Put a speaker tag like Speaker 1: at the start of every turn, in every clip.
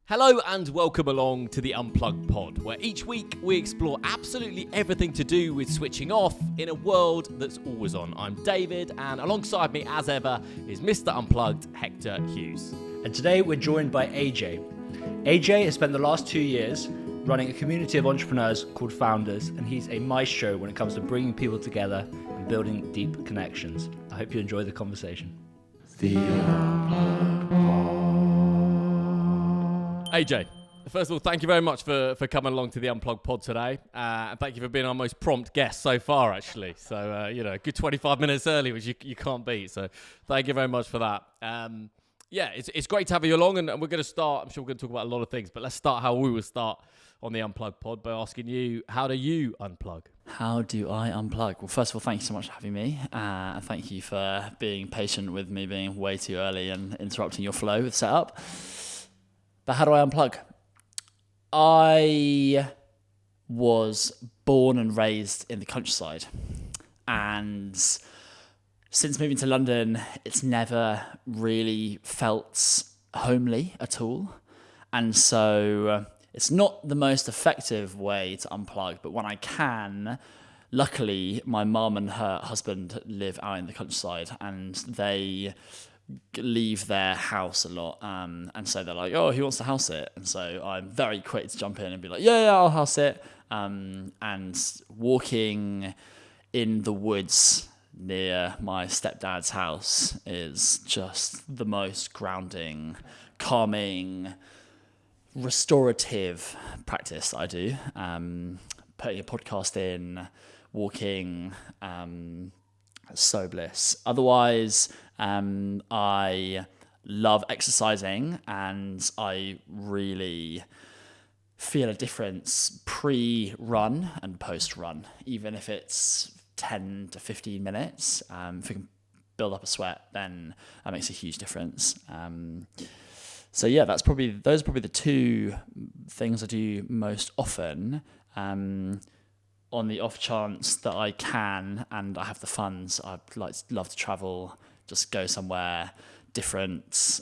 Speaker 1: Hello and welcome along to the Unplugged Pod, where each week we explore absolutely everything to do with switching off in a world that's always on. I'm David, and alongside me, as ever, is Mr. Unplugged, Hector Hughes.
Speaker 2: And today we're joined by AJ. AJ has spent the last 2 years running a community of entrepreneurs called Founders, and he's a maestro when it comes to bringing people together and building deep connections. I hope you enjoy the conversation.
Speaker 1: AJ, first of all, thank you very much for coming along to the Unplugged Pod today. And thank you for being our most prompt guest so far, actually. So, a good 25 minutes early, which you can't beat. So thank you very much for that. It's great to have you along, and we're going to start. I'm sure we're going to talk about a lot of things, but let's start how we will start on the Unplugged Pod by asking you, how do you unplug?
Speaker 3: How do I unplug? Well, first of all, thank you so much for having me. And thank you for being patient with me being way too early and interrupting your flow with setup. But how do I unplug? I was born and raised in the countryside. And since moving to London, it's never really felt homely at all. And so it's not the most effective way to unplug. But when I can, luckily, my mum and her husband live out in the countryside, and they leave their house a lot, and so they're like, oh, who wants to house it? And so I'm very quick to jump in and be like, yeah, I'll house it. And walking in the woods near my stepdad's house is just the most grounding, calming, restorative practice that I do. Putting a podcast in, walking, so bliss. Otherwise, I love exercising, and I really feel a difference pre-run and post-run, even if it's 10 to 15 minutes. If we can build up a sweat, then that makes a huge difference. So yeah, those are probably the two things I do most often. On the off chance that I can and I have the funds, I'd love to travel, just go somewhere different,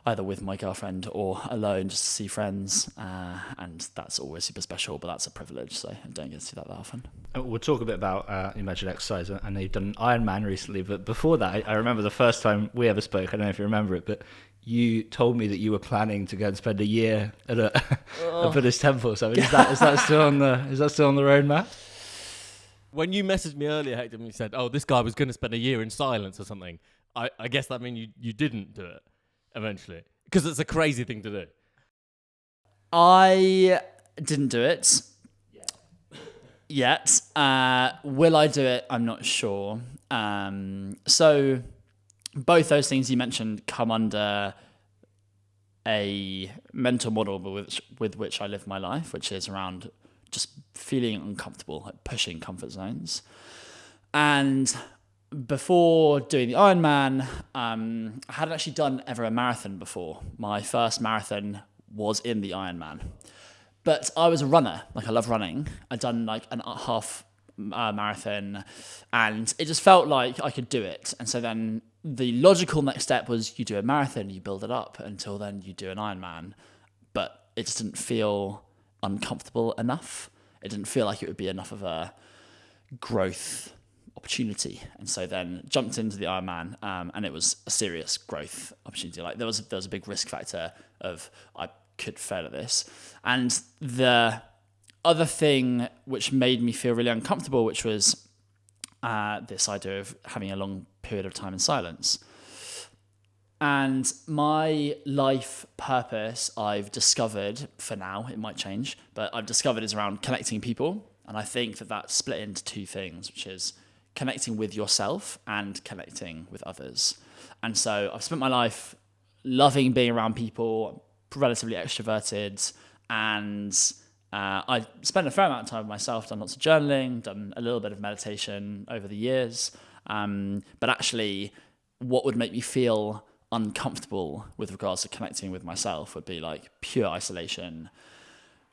Speaker 3: either with my girlfriend or alone, just to see friends. And that's always super special, but that's a privilege, so I don't get to see that often.
Speaker 2: We'll talk a bit about you mentioned exercise. I know you've done an Ironman recently, but before that, I remember the first time we ever spoke. I don't know if you remember it, but you told me that you were planning to go and spend a year at a Buddhist temple. So is that still on the roadmap?
Speaker 1: When you messaged me earlier, Hector, and you said, oh, this guy was going to spend a year in silence or something, I guess that means you didn't do it eventually, because it's a crazy thing to do.
Speaker 3: I didn't do it yet. Will I do it? I'm not sure. So both those things you mentioned come under a mental model with which I live my life, which is around just feeling uncomfortable, like pushing comfort zones. And before doing the Ironman, I hadn't actually done ever a marathon before. My first marathon was in the Ironman. But I was a runner, like I love running. I'd done like a half marathon, and it just felt like I could do it. And so then the logical next step was you do a marathon, you build it up until then you do an Ironman. But it just didn't feel uncomfortable enough. It didn't feel like it would be enough of a growth opportunity. And so then jumped into the Ironman, and it was a serious growth opportunity. Like there was a big risk factor of I could fail at this. And the other thing which made me feel really uncomfortable, which was this idea of having a long period of time in silence. And my life purpose, I've discovered, for now, it might change, but I've discovered is around connecting people. And I think that that's split into two things, which is connecting with yourself and connecting with others. And so I've spent my life loving being around people, relatively extroverted, and I spent a fair amount of time with myself, done lots of journaling, done a little bit of meditation over the years. But actually, what would make me feel uncomfortable with regards to connecting with myself would be like pure isolation,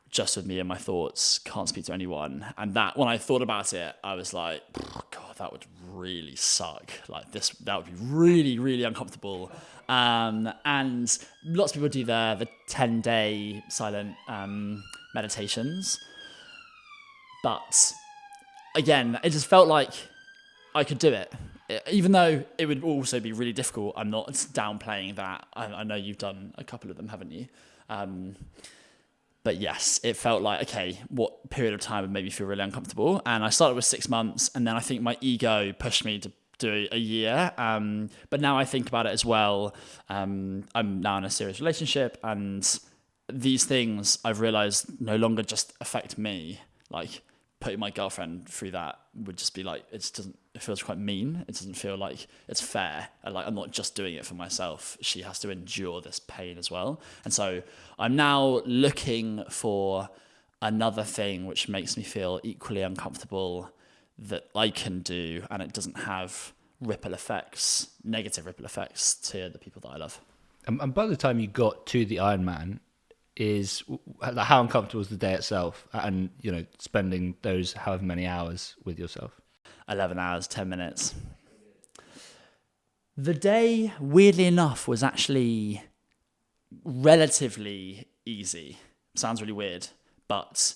Speaker 3: just with me and my thoughts, can't speak to anyone. And that, when I thought about it, I was like, God, that would really suck. Like that would be really, really uncomfortable. And lots of people do the 10-day silent meditations. But again, it just felt like I could do it. Even though it would also be really difficult, I'm not downplaying that. I know you've done a couple of them, haven't you? But yes, it felt like, okay, what period of time would make me feel really uncomfortable? And I started with 6 months, and then I think my ego pushed me to do a year. But now I think about it as well. I'm now in a serious relationship, and these things I've realized no longer just affect me. Like putting my girlfriend through that would just be like, it feels quite mean. It doesn't feel like it's fair. And like, I'm not just doing it for myself. She has to endure this pain as well. And so I'm now looking for another thing which makes me feel equally uncomfortable that I can do, and it doesn't have negative ripple effects to the people that I love.
Speaker 2: And by the time you got to the Ironman, how uncomfortable was the day itself, and spending those however many hours with yourself?
Speaker 3: 11 hours, 10 minutes. The day, weirdly enough, was actually relatively easy. Sounds really weird, but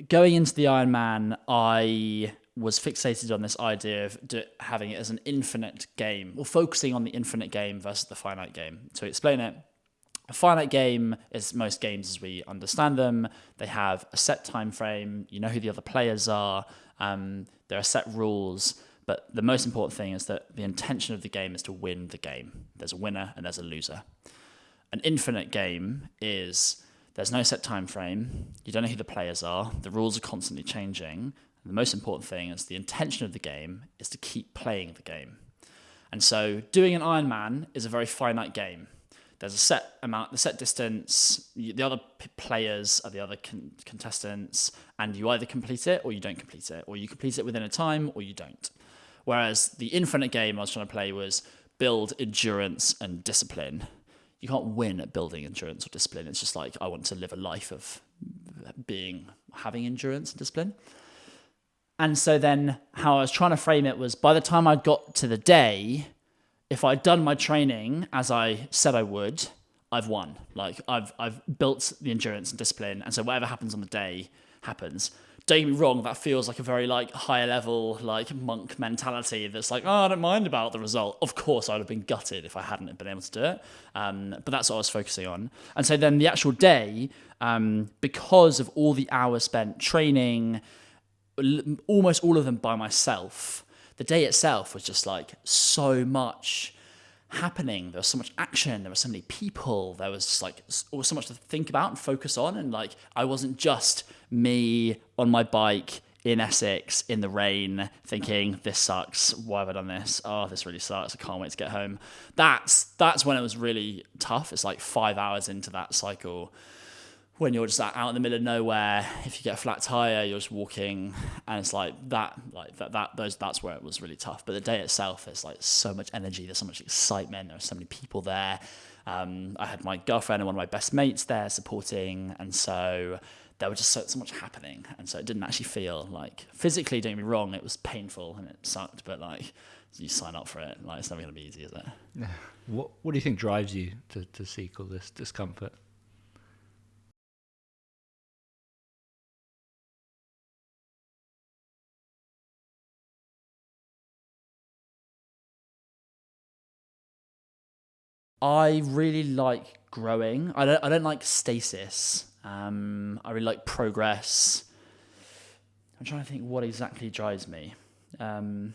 Speaker 3: going into the Ironman, I was fixated on this idea of having it as an infinite game, or focusing on the infinite game versus the finite game. To explain it, a finite game is most games as we understand them. They have a set time frame. You know who the other players are. There are set rules. But the most important thing is that the intention of the game is to win the game. There's a winner and there's a loser. An infinite game is there's no set time frame. You don't know who the players are. The rules are constantly changing. The most important thing is the intention of the game is to keep playing the game. And so doing an Ironman is a very finite game. There's a set amount, the set distance, the other players are the other contestants, and you either complete it or you don't complete it, or you complete it within a time or you don't. Whereas the infinite game I was trying to play was build endurance and discipline. You can't win at building endurance or discipline. It's just like, I want to live a life of having endurance and discipline. And so then how I was trying to frame it was, by the time I got to the day, if I'd done my training as I said I would, I've won. Like I've built the endurance and discipline, and so whatever happens on the day happens. Don't get me wrong, that feels like a very like higher level like monk mentality that's like, oh, I don't mind about the result. Of course I would have been gutted if I hadn't been able to do it. But that's what I was focusing on. And so then the actual day, because of all the hours spent training, almost all of them by myself, the day itself was just like so much happening. There was so much action. There were so many people. There was just like so much to think about and focus on. And like, I wasn't just me on my bike in Essex in the rain thinking, this sucks. Why have I done this? Oh, this really sucks. I can't wait to get home. That's when it was really tough. It's like 5 hours into that cycle, when you're just out in the middle of nowhere. If you get a flat tire, you're just walking, and it's that's where it was really tough. But the day itself, there's like so much energy, there's so much excitement, there are so many people there. I had my girlfriend and one of my best mates there supporting, and so there was just so much happening, and so it didn't actually feel like, physically, don't get me wrong, it was painful and it sucked, but like, you sign up for it, like it's never going to be easy, is it?
Speaker 2: What do you think drives you to seek all this discomfort?
Speaker 3: I really like growing. I don't like stasis. I really like progress. I'm trying to think what exactly drives me. I'm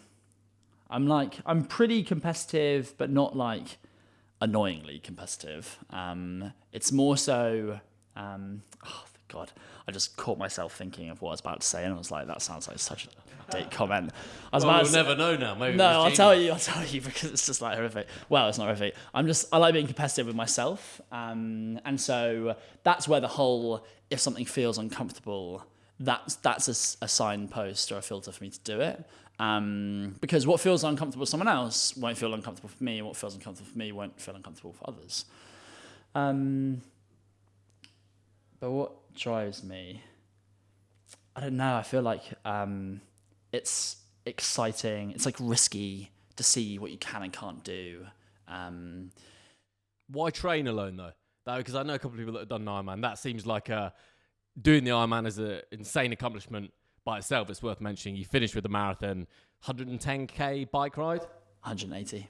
Speaker 3: pretty competitive, but not like annoyingly competitive. It's more so, oh God, I just caught myself thinking of what I was about to say, and I was like, that sounds like such a date comment.
Speaker 1: We'll never know now. Maybe
Speaker 3: no, I'll tell you because it's just like horrific. Well, it's not horrific. I like being competitive with myself, and so that's where the whole, if something feels uncomfortable, that's a signpost or a filter for me to do it. Because what feels uncomfortable for someone else won't feel uncomfortable for me, and what feels uncomfortable for me won't feel uncomfortable for others. But what drives me? I don't know. I feel like it's exciting. It's like risky to see what you can and can't do.
Speaker 1: Why train alone though? Because I know a couple of people that have done an Ironman. That seems like doing the Ironman is an insane accomplishment by itself. It's worth mentioning. You finished with the marathon, 110k bike ride,
Speaker 3: 180,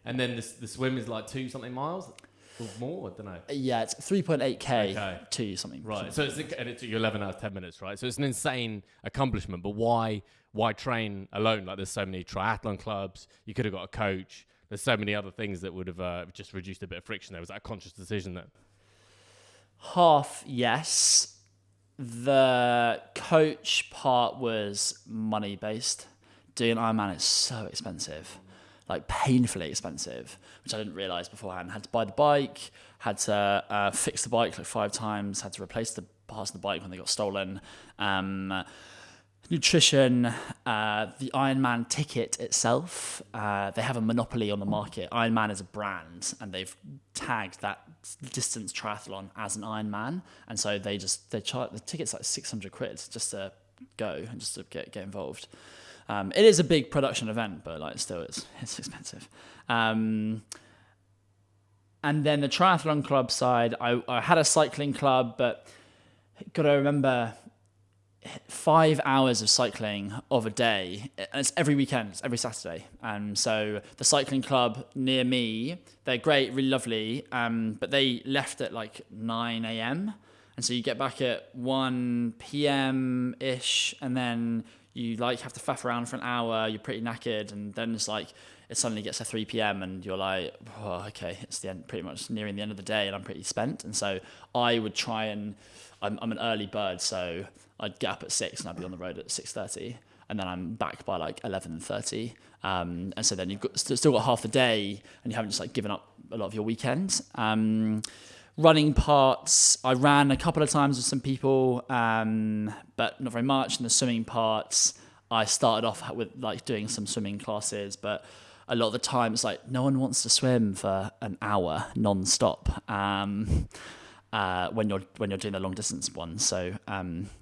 Speaker 1: and then the swim is like 2 something miles or more. I don't know.
Speaker 3: Yeah, it's 3.8k to something.
Speaker 1: Right. So it took you 11 hours 10 minutes, right? So it's an insane accomplishment. But why train alone? Like there's so many triathlon clubs. You could have got a coach. There's so many other things that would have just reduced a bit of friction there. Was that a conscious decision then?
Speaker 3: Half, yes. The coach part was money based. Doing Ironman is so expensive, like painfully expensive, which I didn't realise beforehand. Had to buy the bike, had to fix the bike like 5 times, had to replace the parts of the bike when they got stolen. Nutrition, the Ironman ticket itself, they have a monopoly on the market. Ironman is a brand, and they've tagged that distance triathlon as an Ironman, and so they charge the ticket's like 600 quid just to go and just to get involved. It is a big production event, but like still it's expensive. And then the triathlon club side, I had a cycling club, but got to remember 5 hours of cycling of a day, and it's every weekend, it's every Saturday. So the cycling club near me, they're great, really lovely, but they left at like 9 a.m. And so you get back at 1 p.m. ish, and then you like have to faff around for an hour, you're pretty knackered, and then it's like it suddenly gets to 3 p.m. and you're like, oh, okay, it's the end, pretty much nearing the end of the day, and I'm pretty spent. And so I would try and I'm an early bird, so I'd get up at 6 and I'd be on the road at 6:30, and then I'm back by like 11:30. And so then you've still got half the day, and you haven't just like given up a lot of your weekends. Running parts, I ran a couple of times with some people, but not very much. And the swimming parts, I started off with like doing some swimming classes, but a lot of the time it's like no one wants to swim for an hour non-stop. When you're doing the long distance one. So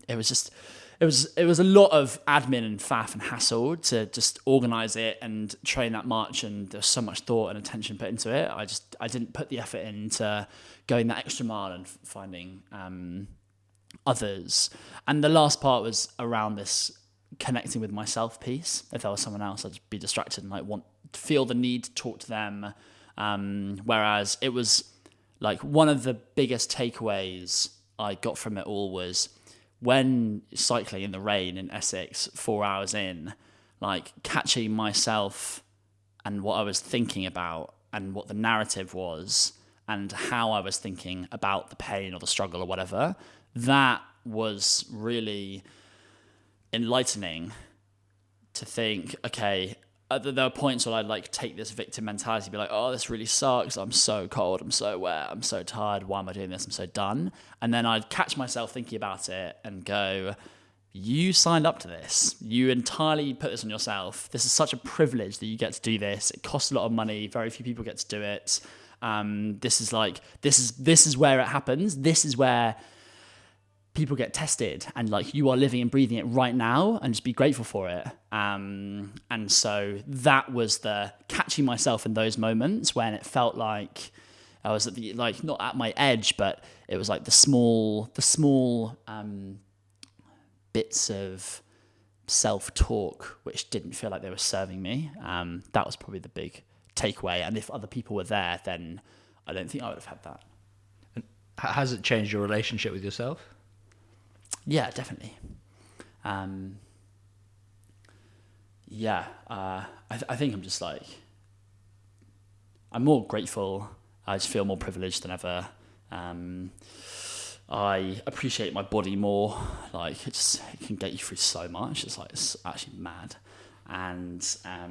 Speaker 3: it was a lot of admin and faff and hassle to just organize it and train that much, and there's so much thought and attention put into it. I didn't put the effort into going that extra mile and finding others. And the last part was around this connecting with myself piece. If there was someone else, I'd be distracted and like feel the need to talk to them. Whereas it was like one of the biggest takeaways I got from it all was when cycling in the rain in Essex, 4 hours in, like catching myself and what I was thinking about and what the narrative was and how I was thinking about the pain or the struggle or whatever. That was really enlightening to think, okay, there were points where I'd like take this victim mentality, be like, oh, this really sucks. I'm so cold. I'm so wet. I'm so tired. Why am I doing this? I'm so done. And then I'd catch myself thinking about it and go, you signed up to this. You entirely put this on yourself. This is such a privilege that you get to do this. It costs a lot of money. Very few people get to do it. This is where it happens. This is where people get tested, and like you are living and breathing it right now, and just be grateful for it. And so that was the catching myself in those moments when it felt like I was at the, like not at my edge, but it was like the small bits of self-talk which didn't feel like they were serving me. That was probably the big takeaway. And if other people were there, then I don't think I would have had that.
Speaker 2: Has it changed your relationship with yourself?
Speaker 3: Yeah, definitely. I think I'm just like, I'm more grateful. I just feel more privileged than ever. I appreciate my body more. Like it can get you through so much. It's like, it's actually mad. And I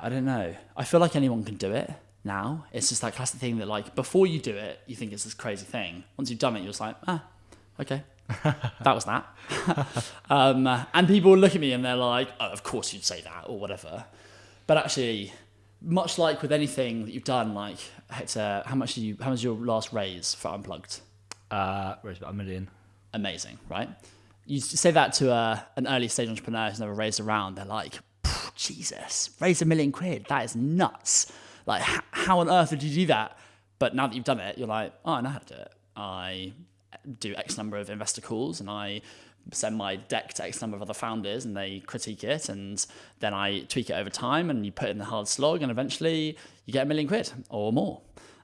Speaker 3: don't know. I feel like anyone can do it now. It's just that classic thing that like before you do it, you think it's this crazy thing. Once you've done it, you're just like, okay, that was that. And people look at me and they're like, oh, of course you'd say that or whatever. But actually, much like with anything that you've done, like Hector, how much was your last raise for Unplugged?
Speaker 2: Raised about $1 million.
Speaker 3: Amazing, right? you say that to an early stage entrepreneur who's never raised a round, they're like, Jesus, raise £1 million, that is nuts. Like, how on earth did you do that? But now that you've done it, you're like, oh, I know how to do it. I do X number of investor calls, and I send my deck to X number of other founders, and they critique it, and then I tweak it over time, and you put in the hard slog, and eventually you get £1 million or more.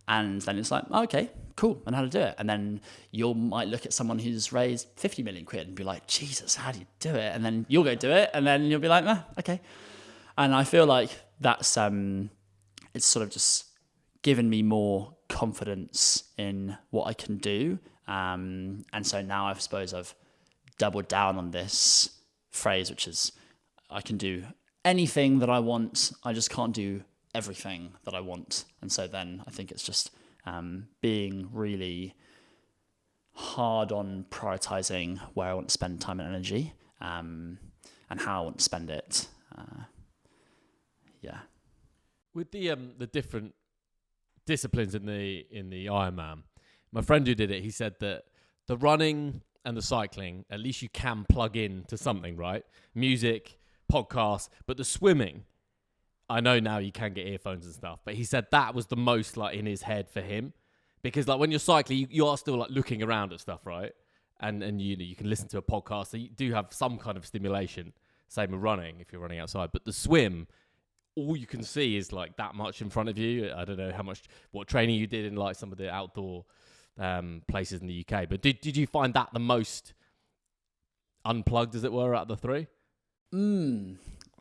Speaker 3: And then it's like, oh, okay, cool, I know how to do it. And then you might look at someone who's raised 50 million quid and be like, Jesus, how do you do it? And then you'll go do it, and then you'll be like, okay. And I feel like that's it's sort of just given me more confidence in what I can do. And so now I suppose I've doubled down on this phrase, which is I can do anything that I want. I just can't do everything that I want. And so then I think it's just being really hard on prioritizing where I want to spend time and energy, and how I want to spend it. Yeah.
Speaker 1: With the different disciplines in the Ironman, my friend who did it, he said that the running and the cycling, at least you can plug in to something, right? Music, podcasts, but the swimming, I know now you can get earphones and stuff, but he said that was the most like in his head for him, because like when you're cycling, you are still like looking around at stuff, right? And you can listen to a podcast, so you do have some kind of stimulation. Same with running if you're running outside, but the swim, all you can see is like that much in front of you. I don't know what training you did in like some of the outdoor places in the UK, but did you find that the most unplugged, as it were, out of the three?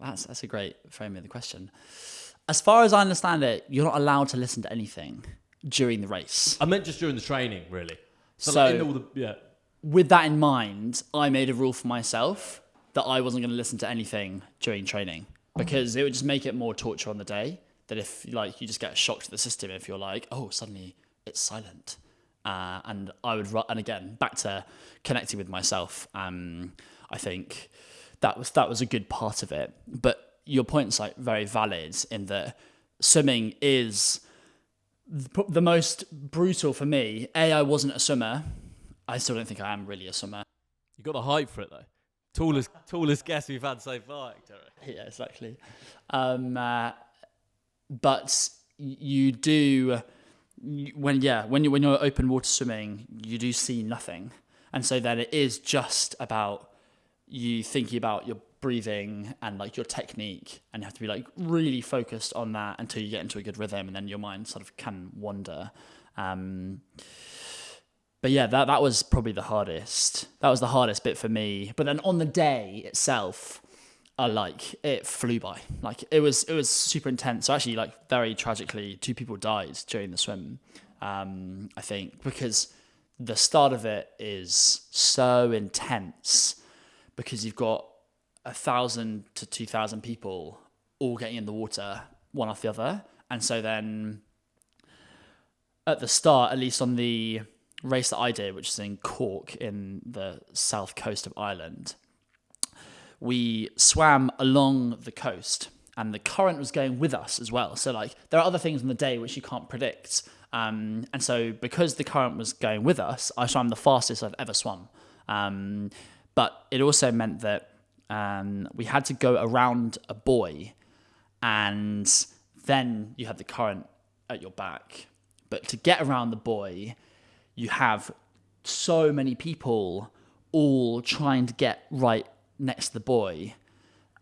Speaker 3: That's a great framing of the question. As far as I understand it, you're not allowed to listen to anything during the race.
Speaker 1: I meant just during the training, really.
Speaker 3: So
Speaker 1: like in all
Speaker 3: with that in mind, I made a rule for myself that I wasn't going to listen to anything during training, because it would just make it more torture on the day. That if like you just get a shock to the system if you're like, oh, suddenly it's silent. And I would, and again, back to connecting with myself. I think that was a good part of it. But your point's like very valid in that swimming is the most brutal for me. I wasn't a swimmer. I still don't think I am really a swimmer.
Speaker 1: You got the height for it though. Tallest guest we've had so far, Derek.
Speaker 3: Yeah, exactly. But you do. When you're open water swimming, you do see nothing, and so then it is just about you thinking about your breathing and like your technique, and you have to be like really focused on that until you get into a good rhythm, and then your mind sort of can wander. But yeah, that was probably the hardest. That was the hardest bit for me. But then on the day itself, it flew by. Like it was super intense. So actually, like very tragically, 2 people died during the swim. I think because the start of it is so intense, because you've got 1,000 to 2,000 people all getting in the water, one after the other, and so then at the start, at least on the race that I did, which is in Cork in the south coast of Ireland, we swam along the coast and the current was going with us as well. So like there are other things on the day which you can't predict. And so because the current was going with us, I swam the fastest I've ever swum. But it also meant that we had to go around a buoy, and then you had the current at your back. But to get around the buoy, you have so many people all trying to get right next to the buoy,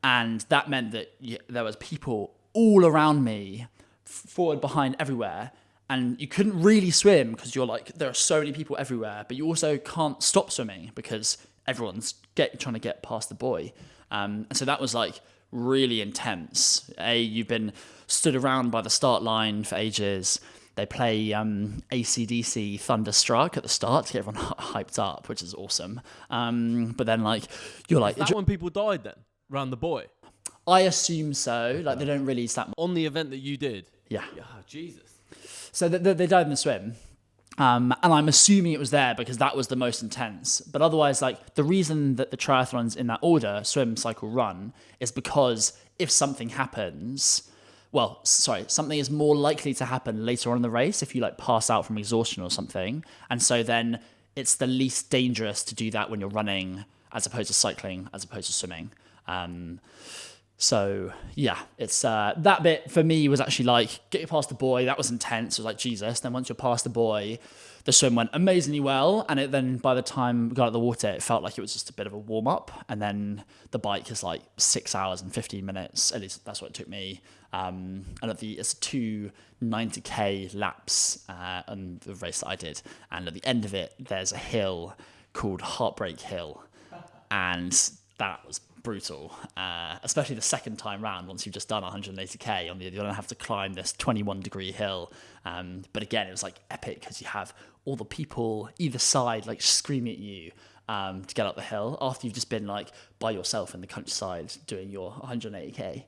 Speaker 3: and that meant that there was people all around me, forward, behind, everywhere, and you couldn't really swim because you're like, there are so many people everywhere, but you also can't stop swimming because everyone's trying to get past the buoy. And so that was like really intense. You've been stood around by the start line for ages. They play AC/DC Thunderstruck at the start to get everyone hyped up, which is awesome. But then, like, you're like...
Speaker 1: Is that when people died then, around the buoy?
Speaker 3: I assume so. Like, they don't release that much.
Speaker 1: On the event that you did?
Speaker 3: Yeah.
Speaker 1: Oh, Jesus.
Speaker 3: So they died in the swim. And I'm assuming it was there because that was the most intense. But otherwise, like, the reason that the triathlon's in that order, swim, cycle, run, is because if something happens... something is more likely to happen later on in the race if you like pass out from exhaustion or something. And so then it's the least dangerous to do that when you're running as opposed to cycling, as opposed to swimming. So yeah, it's that bit for me was actually like getting past the buoy. That was intense. It was like Jesus. Then once you're past the buoy, the swim went amazingly well, and then by the time we got out of the water, it felt like it was just a bit of a warm up. And then the bike is like 6 hours and 15 minutes. At least that's what it took me. And it's 2 90k laps on the race that I did. And at the end of it, there's a hill called Heartbreak Hill, and that was brutal, especially the second time round. Once you've just done 180k, you're going to have to climb this 21-degree hill. But again, it was like epic because you have all the people either side like screaming at you to get up the hill after you've just been like by yourself in the countryside doing your 180k.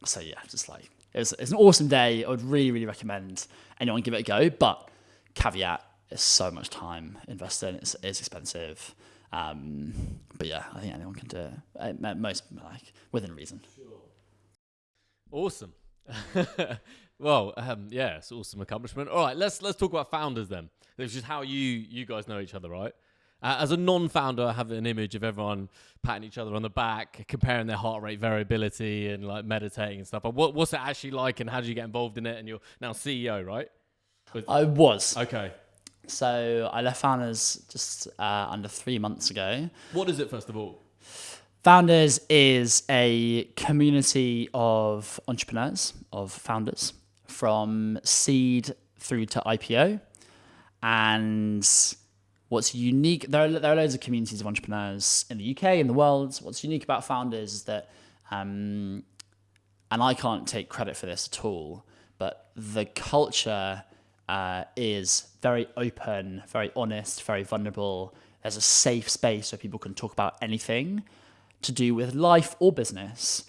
Speaker 3: So yeah, just like it's an awesome day. I would really, really recommend anyone give it a go. But caveat: it's so much time invested. It's expensive. But yeah, I think anyone can do it. At most, like within reason.
Speaker 1: Sure. Awesome. Well, yeah, it's an awesome accomplishment. All right, let's talk about founders then. This is how you guys know each other, right? As a non-founder, I have an image of everyone patting each other on the back, comparing their heart rate variability and like meditating and stuff. But what's it actually like, and how did you get involved in it? And you're now CEO, right?
Speaker 3: I was.
Speaker 1: Okay.
Speaker 3: So I left Founders just under 3 months ago.
Speaker 1: What is it, first of all?
Speaker 3: Founders is a community of entrepreneurs, of founders, from seed through to IPO. And what's unique, there are loads of communities of entrepreneurs in the UK, in the world. What's unique about Founders is that, and I can't take credit for this at all, but the culture is very open, very honest, very vulnerable. There's a safe space where people can talk about anything to do with life or business.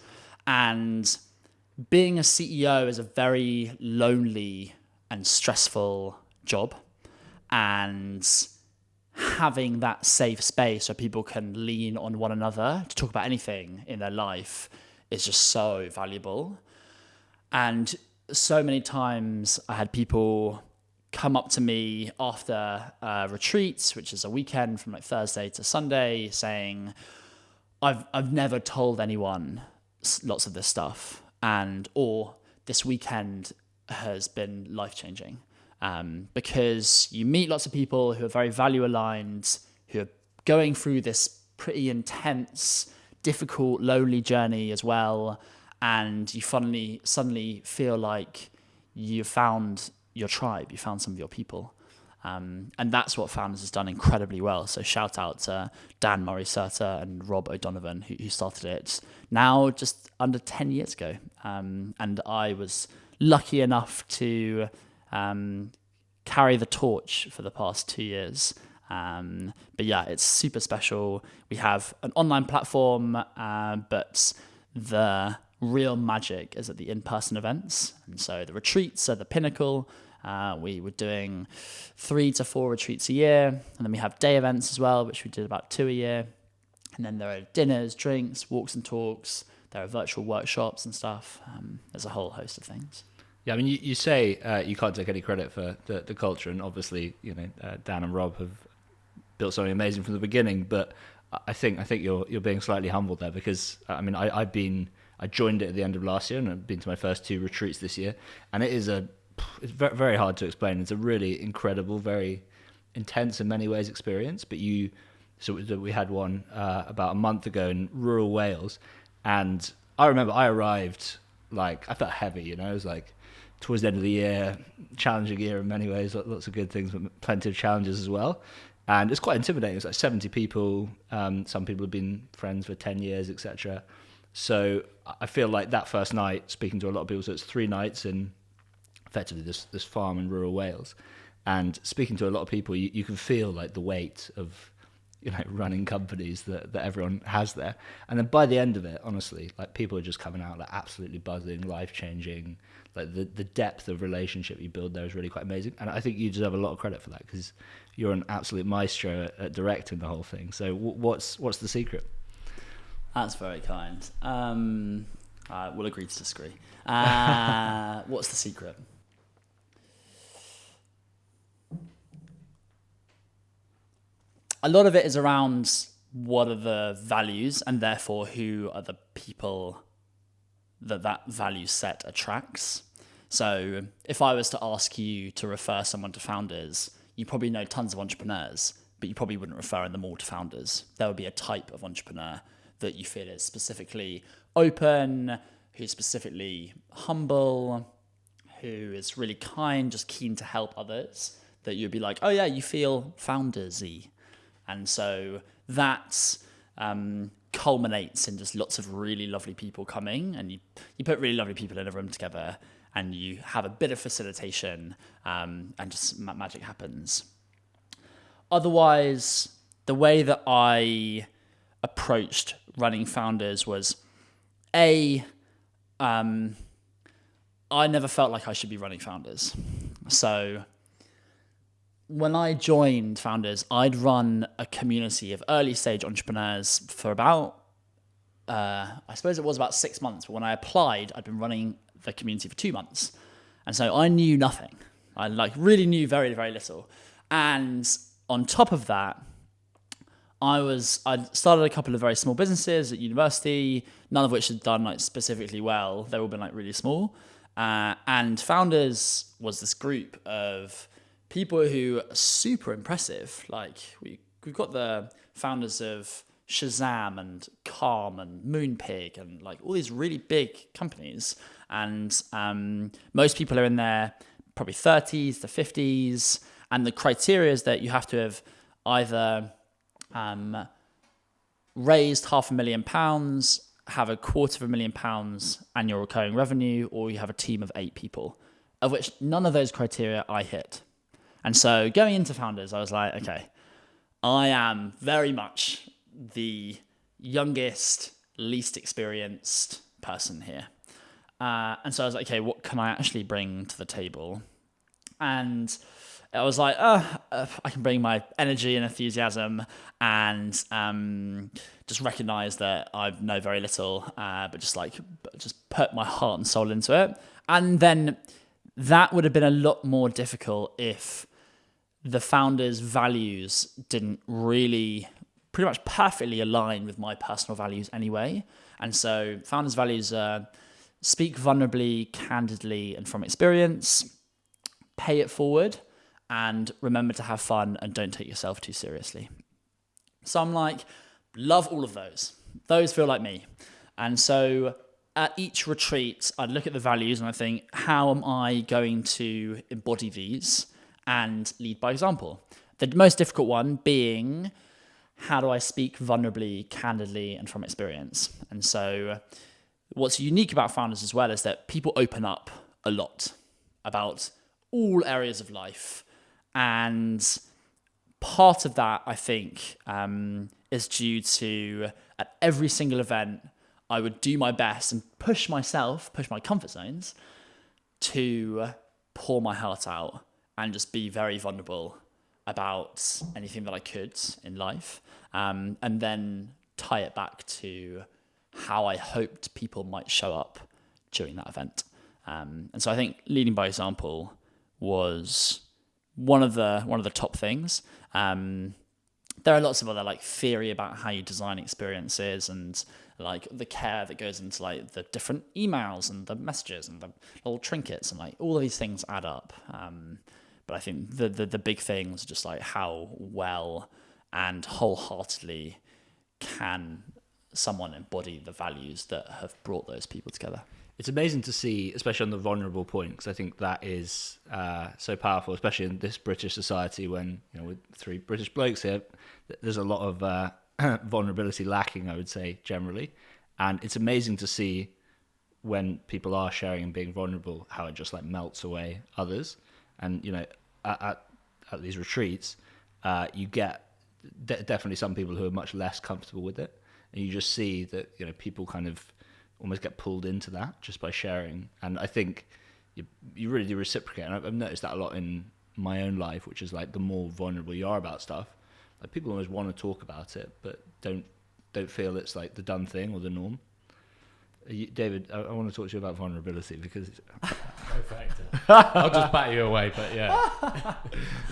Speaker 3: And being a CEO is a very lonely and stressful job. And having that safe space where people can lean on one another to talk about anything in their life is just so valuable. And so many times I had people come up to me after retreats, which is a weekend from like Thursday to Sunday, saying, I've never told anyone lots of this stuff, or this weekend has been life-changing. Because you meet lots of people who are very value-aligned, who are going through this pretty intense, difficult, lonely journey as well, and you suddenly feel like you found your tribe, you found some of your people. And that's what Founders has done incredibly well. So shout out to Dan Murray-Serta and Rob O'Donovan, who started it now just under 10 years ago. And I was lucky enough to carry the torch for the past 2 years. But yeah, it's super special. We have an online platform, but the real magic is at the in-person events. And so the retreats are the pinnacle. We were doing 3 to 4 retreats a year. And then we have day events as well, which we did about 2 a year. And then there are dinners, drinks, walks and talks. There are virtual workshops and stuff. There's a whole host of things.
Speaker 2: Yeah, I mean, you say you can't take any credit for the culture, and obviously, Dan and Rob have built something amazing from the beginning. But I think you're being slightly humble there, because I mean, I joined it at the end of last year, and I've been to my first 2 retreats this year, and it's very, very hard to explain. It's a really incredible, very intense in many ways experience. But we had one about a month ago in rural Wales, and I remember I arrived like I felt heavy. It was like towards the end of the year, challenging year in many ways, lots of good things, but plenty of challenges as well. And it's quite intimidating. It's like 70 people. Some people have been friends for 10 years, etc. So I feel like that first night, speaking to a lot of people, so it's 3 nights in effectively this farm in rural Wales, and speaking to a lot of people, you can feel like the weight of running companies that everyone has there. And then by the end of it, honestly, like people are just coming out like absolutely buzzing, life-changing. Like the depth of relationship you build there is really quite amazing. And I think you deserve a lot of credit for that, because you're an absolute maestro at directing the whole thing. So what's the secret?
Speaker 3: That's very kind. We'll agree to disagree. What's the secret? A lot of it is around what are the values, and therefore who are the people that value set attracts. So if I was to ask you to refer someone to founders, you probably know tons of entrepreneurs, but you probably wouldn't refer them all to founders. There would be a type of entrepreneur that you feel is specifically open, who's specifically humble, who is really kind, just keen to help others, that you'd be like, oh yeah, you feel founders-y. And so that culminates in just lots of really lovely people coming, and you put really lovely people in a room together, and you have a bit of facilitation, and just magic happens. Otherwise, the way that I approached running founders was, I never felt like I should be running founders. So when I joined Founders, I'd run a community of early stage entrepreneurs for about, I suppose it was about 6 months, but when I applied, I'd been running the community for 2 months. And so I knew nothing. I really knew very, very little. And on top of that, I'd started a couple of very small businesses at university, none of which had done specifically well. They've all been really small. And Founders was this group of people who are super impressive. We've got the founders of Shazam and Calm and Moonpig and all these really big companies. And most people are in their probably 30s to 50s. And the criteria is that you have to have either raised £500,000, have £250,000 annual recurring revenue, or you have a team of 8 people, of which none of those criteria I hit. And so going into Founders, I was like, okay, I am very much the youngest, least experienced person here. And so I was like, okay, what can I actually bring to the table? And I was like, I can bring my energy and enthusiasm and just recognize that I know very little, but just put my heart and soul into it. And then that would have been a lot more difficult if the founders' values didn't really pretty much perfectly align with my personal values anyway. And so founders' values are speak vulnerably, candidly, and from experience, pay it forward, and remember to have fun and don't take yourself too seriously. So I'm love all of those. Those feel like me. And so at each retreat, I'd look at the values and I think, how am I going to embody these and lead by example? The most difficult one being, how do I speak vulnerably, candidly, and from experience? And so what's unique about Founders as well is that people open up a lot about all areas of life. And part of that, I think, is due to, at every single event, I would do my best and push my comfort zones to pour my heart out and just be very vulnerable about anything that I could in life, and then tie it back to how I hoped people might show up during that event. And so I think leading by example was one of the top things. There are lots of other theory about how you design experiences and the care that goes into the different emails and the messages and the little trinkets and all of these things add up. But I think the big thing was just how well and wholeheartedly can someone embody the values that have brought those people together.
Speaker 2: It's amazing to see, especially on the vulnerable point, because I think that is so powerful, especially in this British society when, with 3 British blokes here, there's a lot of vulnerability lacking, I would say, generally. And it's amazing to see when people are sharing and being vulnerable, how it just melts away others. And, at these retreats, you get definitely some people who are much less comfortable with it. And you just see that, people kind of almost get pulled into that just by sharing. And I think you really do reciprocate. And I've noticed that a lot in my own life, which is the more vulnerable you are about stuff, people almost want to talk about it, but don't feel it's the done thing or the norm. David, I want to talk to you about vulnerability because
Speaker 1: I'll just bat you away, but yeah.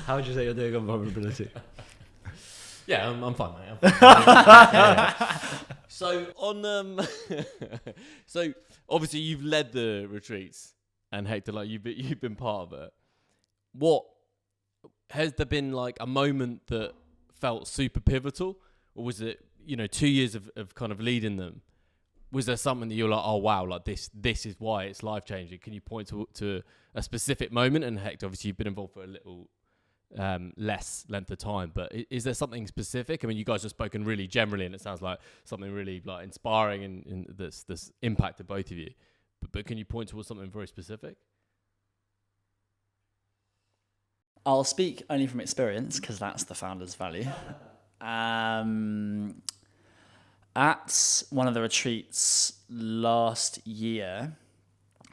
Speaker 2: How would you say you're doing on vulnerability?
Speaker 1: Yeah, I'm fine, mate. I'm fine. Yeah. So so obviously you've led the retreats, and Hector, like you've been part of it. What has there been like a moment that felt super pivotal, or was it 2 years of kind of leading them? Was there something that you're like, oh wow, like this is why it's life changing? Can you point to a specific moment? And Hector, obviously you've been involved for a little less length of time, but is there something specific? I mean, you guys have spoken really generally, and it sounds like something really like inspiring and that's impacted both of you. But can you point towards something very specific?
Speaker 3: I'll speak only from experience because that's the founder's value. At one of the retreats last year,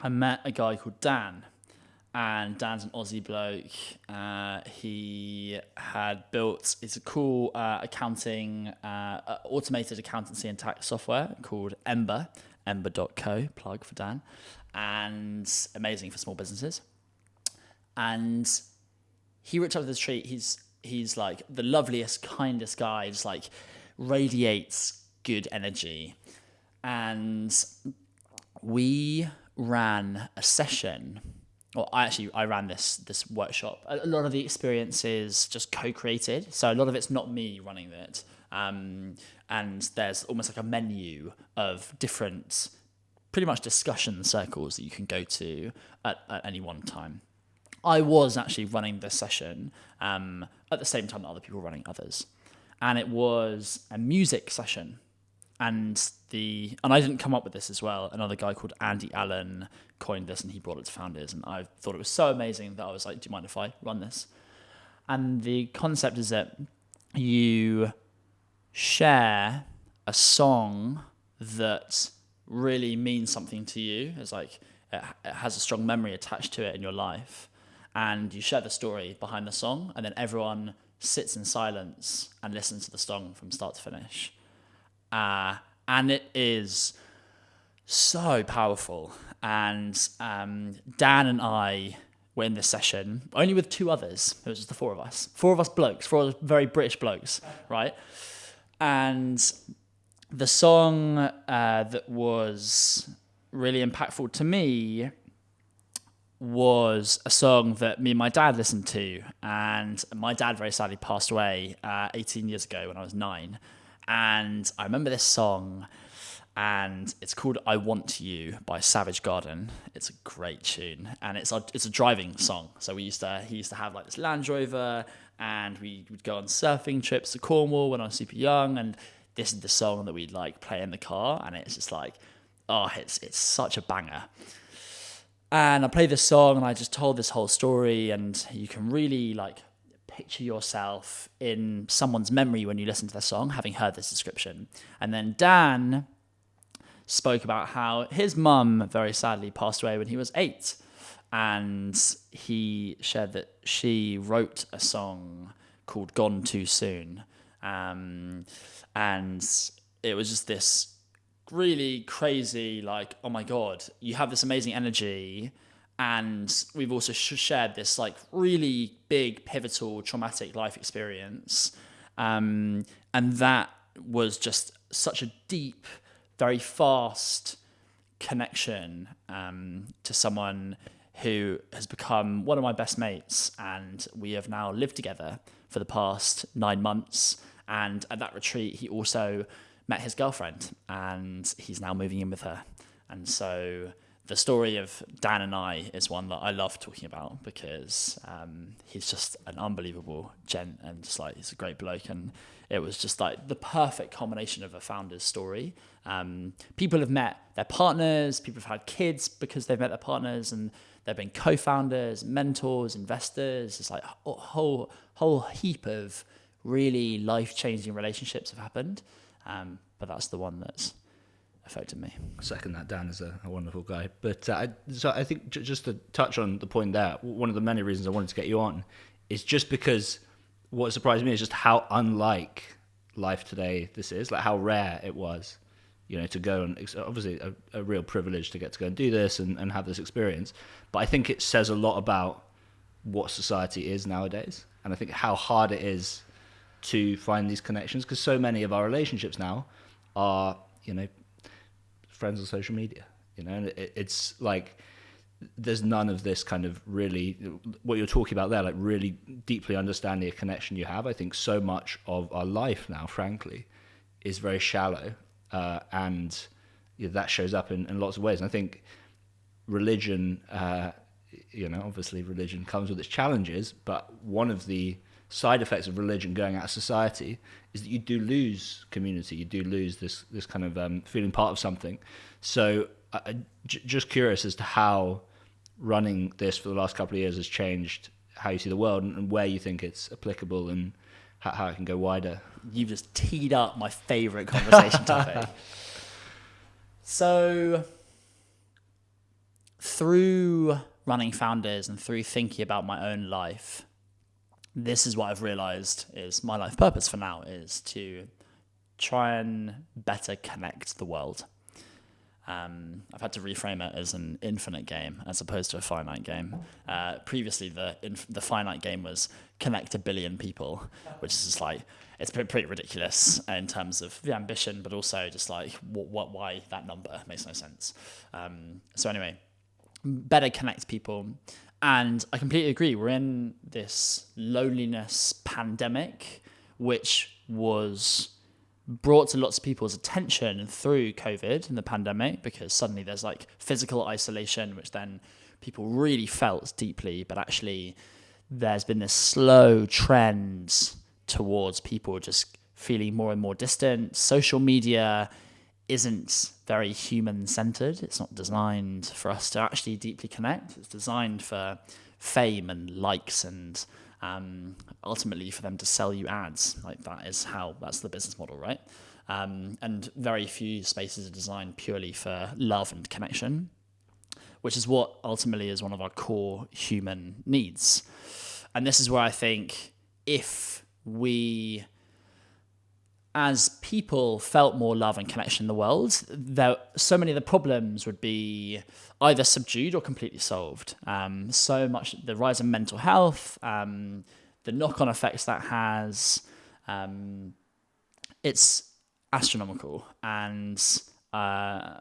Speaker 3: I met a guy called Dan. And Dan's an Aussie bloke. He had built, it's a cool automated accountancy and tax software called ember.co, plug for Dan, and amazing for small businesses. And he reached out to this retreat. He's like the loveliest, kindest guy, just like radiates good energy. And we ran a session. Well, I ran this workshop. A lot of the experience is just co-created. So a lot of it's not me running it. And there's almost like a menu of different, pretty much discussion circles that you can go to at any one time. I was actually running this session at the same time that other people were running others. And it was a music session. And I didn't come up with this as well. Another guy called Andy Allen coined this, and he brought it to founders. And I thought it was so amazing that I was like, do you mind if I run this? And the concept is that you share a song that really means something to you. It's like it has a strong memory attached to it in your life. And you share the story behind the song, and then everyone sits in silence and listens to the song from start to finish. And it is so powerful. And Dan and I were in this session, only with two others. It was just the four of us. Four of us blokes, four very British blokes, right? And the song that was really impactful to me was a song that me and my dad listened to. And my dad very sadly passed away 18 years ago when I was 9. And I remember this song, and it's called "I Want You" by Savage Garden. It's a great tune, and it's a driving song. So he used to have like this Land Rover, and we would go on surfing trips to Cornwall when I was super young, and this is the song that we'd like play in the car, and it's just like, oh, it's such a banger. And I played this song, and I just told this whole story, and you can really like picture yourself in someone's memory when you listen to the song, having heard this description. And then Dan spoke about how his mum very sadly passed away when he was 8. And he shared that she wrote a song called "Gone Too Soon." And it was just this really crazy, like, oh my God, you have this amazing energy. And we've also shared this like really big, pivotal, traumatic life experience. And that was just such a deep, very fast connection to someone who has become one of my best mates. And we have now lived together for the past 9 months. And at that retreat, he also met his girlfriend, and he's now moving in with her. And so the story of Dan and I is one that I love talking about because he's just an unbelievable gent, and just like he's a great bloke, and it was just like the perfect combination of a founder's story. People have met their partners, people have had kids because they've met their partners, and they've been co-founders, mentors, investors. It's like a whole heap of really life-changing relationships have happened, but that's the one that's affected me.
Speaker 2: I second that. Dan is a wonderful guy. But so I think just to touch on the point there, one of the many reasons I wanted to get you on is just because what surprised me is just how unlike life today this is, like how rare it was, to go, and obviously a real privilege to get to go and do this and have this experience. But I think it says a lot about what society is nowadays, and I think how hard it is to find these connections, because so many of our relationships now are, friends on social media, and it's like there's none of this kind of really what you're talking about there, like really deeply understanding a connection you have. I think so much of our life now, frankly, is very shallow, and that shows up in lots of ways. And I think religion, obviously religion comes with its challenges, but one of the side effects of religion going out of society is that you do lose community, you do lose this kind of feeling part of something. So just curious as to how running this for the last couple of years has changed how you see the world, and where you think it's applicable, and how it can go wider.
Speaker 3: You've just teed up my favourite conversation topic. So through running Founders and through thinking about my own life, this is what I've realised is my life purpose for now, is to try and better connect the world. I've had to reframe it as an infinite game as opposed to a finite game. Previously, the finite game was connect 1 billion people, which is just like, it's pretty ridiculous in terms of the ambition, but also just like why that number makes no sense. So anyway, better connect people. And I completely agree. We're in this loneliness pandemic, which was brought to lots of people's attention through COVID and the pandemic, because suddenly there's like physical isolation, which then people really felt deeply. But actually, there's been this slow trend towards people just feeling more and more distant. Social media isn't very human-centered. It's not designed for us to actually deeply connect. It's designed for fame and likes and ultimately for them to sell you ads. Like that's the business model, right? And very few spaces are designed purely for love and connection, which is what ultimately is one of our core human needs. And this is where I think if we as people felt more love and connection in the world, so many of the problems would be either subdued or completely solved. So much, the rise in mental health, the knock-on effects that has, it's astronomical. And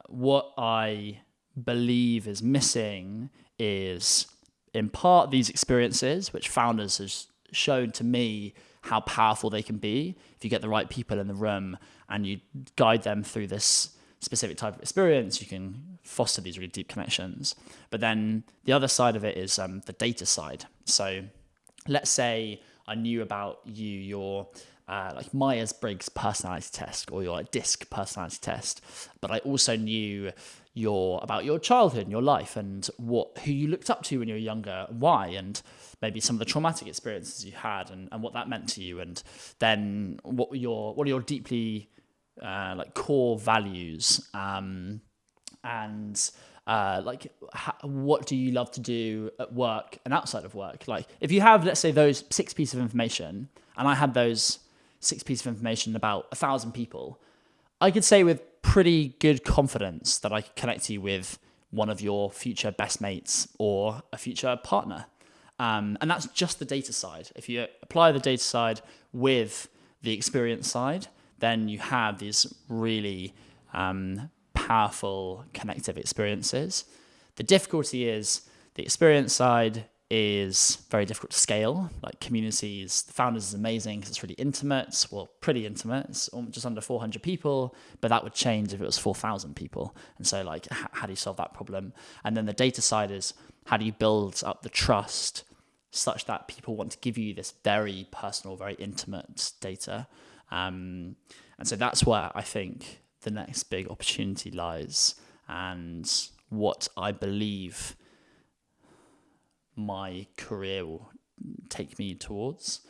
Speaker 3: what I believe is missing is, in part, these experiences, which Founders has shown to me how powerful they can be if you get the right people in the room and you guide them through this specific type of experience. You can foster these really deep connections. But then the other side of it is the data side. So let's say I knew about you, your like Myers-Briggs personality test or your DISC personality test, but I also knew about your childhood and your life and who you looked up to when you were younger, why, and maybe some of the traumatic experiences you had and what that meant to you, and then what are your deeply like core values, what do you love to do at work and outside of work? Like if you have, let's say, those 6 pieces of information, and I had those 6 pieces of information about 1,000 people, I could say with pretty good confidence that I could connect you with one of your future best mates or a future partner. And that's just the data side. If you apply the data side with the experience side, then you have these really powerful connective experiences. The difficulty is the experience side is very difficult to scale. Like communities, the Founders is amazing because it's really intimate. Well, pretty intimate. It's just under 400 people, but that would change if it was 4,000 people. And so like, how do you solve that problem? And then the data side is, how do you build up the trust such that people want to give you this very personal, very intimate data? And so that's where I think the next big opportunity lies, and what I believe my career will take me towards.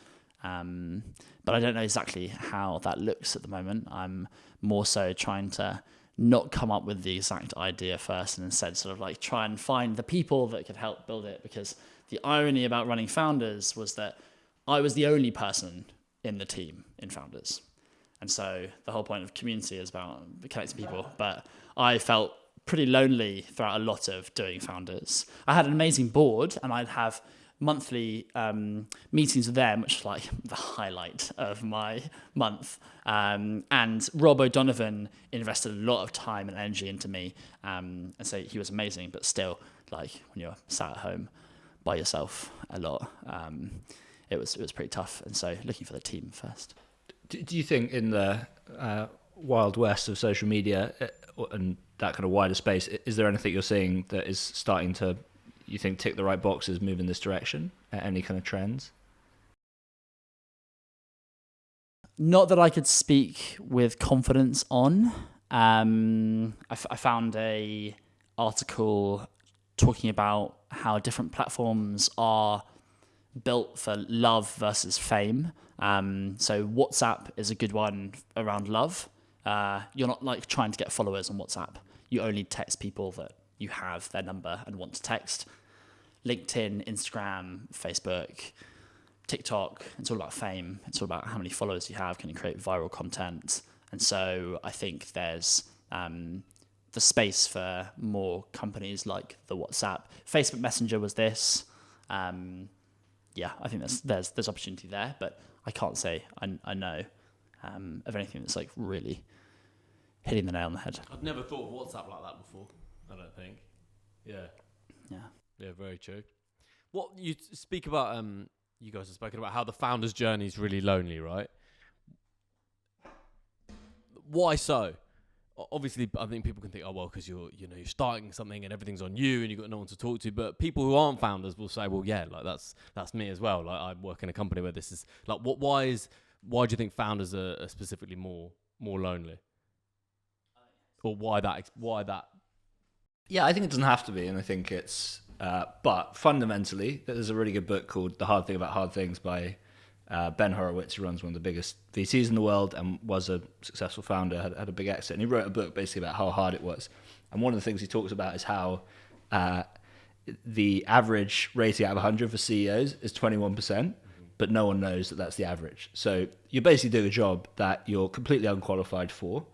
Speaker 3: But I don't know exactly how that looks at the moment. I'm more so trying to not come up with the exact idea first, and instead sort of like try and find the people that could help build it. Because the irony about running Founders was that I was the only person in the team in Founders. And so the whole point of community is about connecting people. But I felt pretty lonely throughout a lot of doing Founders. I had an amazing board, and I'd have monthly meetings with them, which is like the highlight of my month. And Rob O'Donovan invested a lot of time and energy into me. And so he was amazing, but still, like when you're sat at home by yourself a lot, it was pretty tough. And so looking for the team first.
Speaker 2: Do you think in the wild west of social media and that kind of wider space, is there anything you're seeing that is starting to, you think, tick the right boxes, move in this direction? Any kind of trends?
Speaker 3: Not that I could speak with confidence on. I found a article talking about how different platforms are built for love versus fame. So WhatsApp is a good one around love. You're not like trying to get followers on WhatsApp. You only text people that you have their number and want to text. LinkedIn, Instagram, Facebook, TikTok, it's all about fame. It's all about how many followers you have. Can you create viral content? And so I think there's the space for more companies like the WhatsApp. Facebook Messenger was this. Yeah, I think there's opportunity there, but I can't say I know of anything that's like really hitting the nail on the head.
Speaker 1: I've never thought of WhatsApp like that before. I don't think. Yeah. Yeah, very true. What you speak about, you guys have spoken about how the founder's journey is really lonely, right? Why so? Obviously, I think people can think, oh well, because you're starting something and everything's on you and you've got no one to talk to. But people who aren't founders will say, well, yeah, like that's me as well. Like I work in a company where this is like, why do you think founders are specifically more lonely? Or why that?
Speaker 2: Yeah, I think it doesn't have to be, and I think it's. But fundamentally, there's a really good book called The Hard Thing About Hard Things by Ben Horowitz, who runs one of the biggest VCs in the world and was a successful founder, had a big exit. And he wrote a book basically about how hard it was. And one of the things he talks about is how the average rating out of 100 for CEOs is 21%, but no one knows that that's the average. So you're basically doing a job that you're completely unqualified for,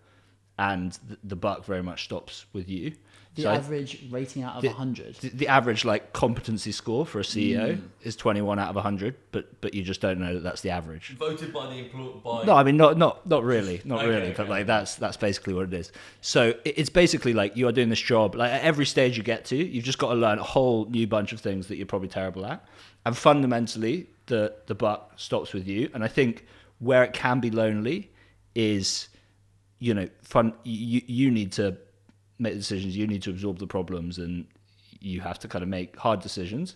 Speaker 2: and the buck very much stops with you.
Speaker 3: The average rating out of 100?
Speaker 2: The average like competency score for a CEO is 21 out of 100, but you just don't know that that's the average.
Speaker 1: Voted by the employer?
Speaker 2: No, I mean, not really. Not really,
Speaker 1: okay.
Speaker 2: but like that's basically what it is. So it's basically like you are doing this job, like at every stage you get to, you've just got to learn a whole new bunch of things that you're probably terrible at. And fundamentally, the buck stops with you. And I think where it can be lonely is, fun. You need to make the decisions, you need to absorb the problems, and you have to kind of make hard decisions.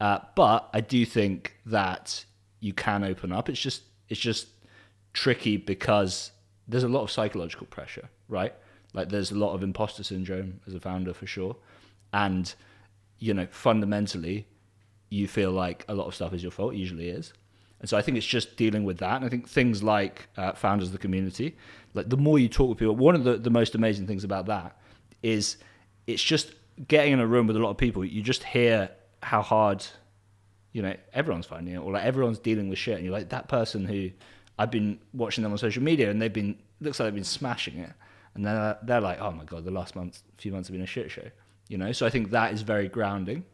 Speaker 2: But I do think that you can open up. It's just tricky because there's a lot of psychological pressure, right? Like there's a lot of imposter syndrome as a founder for sure. And, fundamentally, you feel like a lot of stuff is your fault, usually is. And so I think it's just dealing with that. And I think things like founders of the community, like the more you talk with people, one of the most amazing things about that is it's just getting in a room with a lot of people. You just hear how hard, everyone's finding it, or like everyone's dealing with shit. And you're like, that person who I've been watching them on social media and looks like they've been smashing it. And then they're like, oh my God, the last few months have been a shit show, So I think that is very grounding.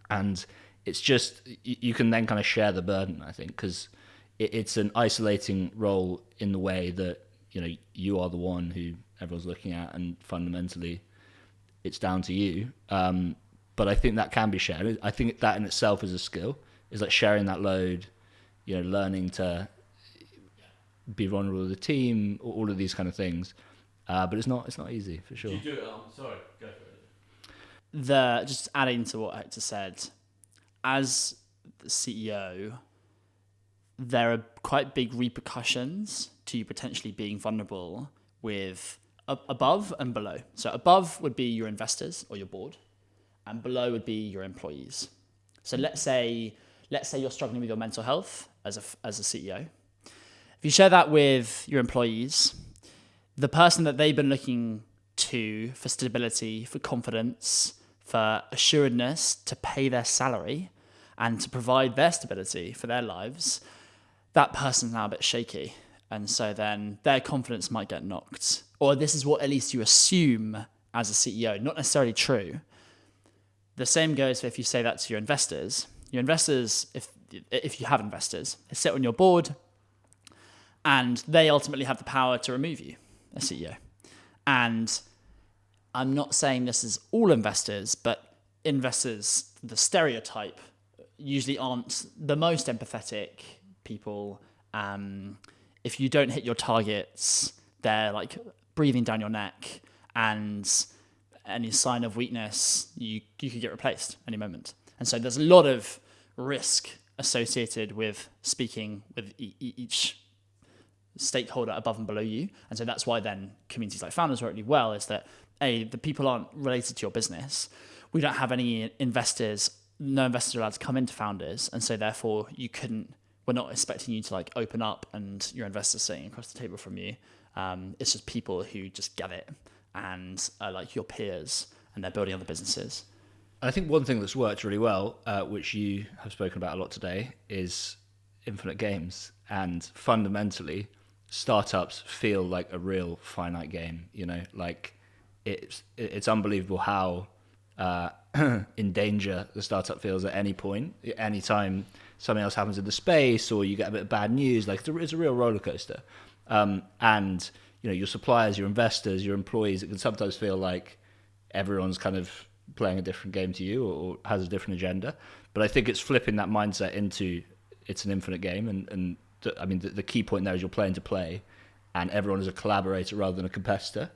Speaker 2: And it's just, you can then kind of share the burden, I think, because it's an isolating role in the way that, you are the one who everyone's looking at, and fundamentally it's down to you. But I think that can be shared. I think that in itself is a skill, is like sharing that load, learning to be vulnerable with the team, all of these kind of things. But it's not easy for sure.
Speaker 1: Do you do it? Sorry, go for it.
Speaker 3: Just adding to what Hector said, as the CEO, there are quite big repercussions to you potentially being vulnerable with above and below. So above would be your investors or your board, and below would be your employees. So let's say you're struggling with your mental health as a CEO. If you share that with your employees, the person that they've been looking to for stability, for confidence, for assuredness, to pay their salary and to provide their stability for their lives, that person's now a bit shaky. And so then their confidence might get knocked. Or this is what at least you assume as a CEO, not necessarily true. The same goes for if you say that to your investors. Your investors, if you have investors, sit on your board, and they ultimately have the power to remove you as CEO. And I'm not saying this is all investors, but investors, the stereotype, usually aren't the most empathetic people. If you don't hit your targets, they're like breathing down your neck, and any sign of weakness, you could get replaced any moment. And so there's a lot of risk associated with speaking with each stakeholder above and below you. And so that's why then communities like Founders work really well, is that the people aren't related to your business. We don't have any investors, no investors are allowed to come into Founders. And so therefore we're not expecting you to like open up and your investors sitting across the table from you. It's just people who just get it and are like your peers, and they're building other businesses.
Speaker 2: I think one thing that's worked really well, which you have spoken about a lot today, is infinite games. And fundamentally, startups feel like a real finite game. You know, like it's unbelievable how in danger the startup feels at any point. Anytime something else happens in the space, or you get a bit of bad news, like it's a real roller coaster. And your suppliers, your investors, your employees, it can sometimes feel like everyone's kind of playing a different game to you, or has a different agenda. But I think it's flipping that mindset into it's an infinite game. And the key point there is you're playing to play, and everyone is a collaborator rather than a competitor,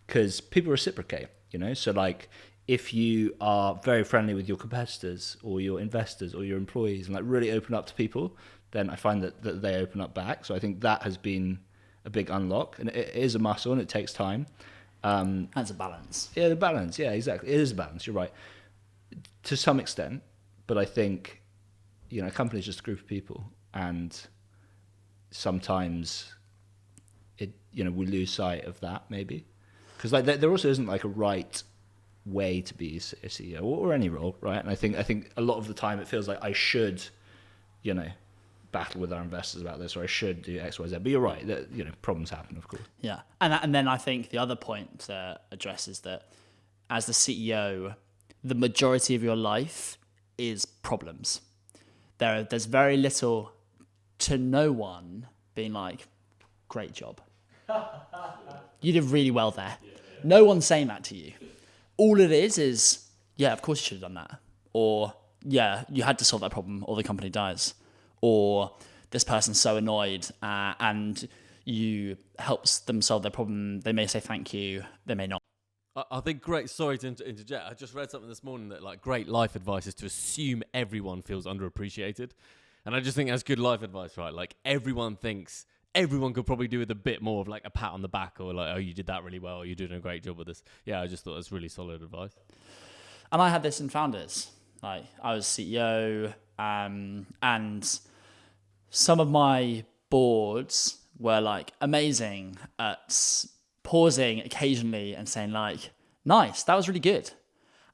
Speaker 2: because people reciprocate, So like, if you are very friendly with your competitors or your investors or your employees and like really open up to people, then I find that they open up back. So I think that has been a big unlock, and it is a muscle and it takes time.
Speaker 3: That's a balance.
Speaker 2: Yeah, the balance. Yeah, exactly. It is a balance. You're right. To some extent, but I think, a company is just a group of people, and sometimes we lose sight of that maybe, because like there also isn't like a right way to be a CEO or any role, right? And I think a lot of the time it feels like I should, battle with our investors about this, or I should do X, Y, Z. But you're right that problems happen, of course.
Speaker 3: Yeah, and then I think the other point to address is that as the CEO, the majority of your life is problems. There's very little to no one being like, great job. You did really well there. No one's saying that to you. All it is, yeah, of course you should have done that. Or, yeah, you had to solve that problem or the company dies. Or this person's so annoyed and you helps them solve their problem. They may say thank you, they may not.
Speaker 1: I think sorry to interject, I just read something this morning that like great life advice is to assume everyone feels underappreciated. And I just think that's good life advice, right? Like everyone could probably do with a bit more of like a pat on the back, or like, oh, you did that really well, or you're doing a great job with this. Yeah, I just thought it was really solid advice.
Speaker 3: And I had this in Founders. Like I was CEO, and some of my boards were like amazing at pausing occasionally and saying like, nice, that was really good.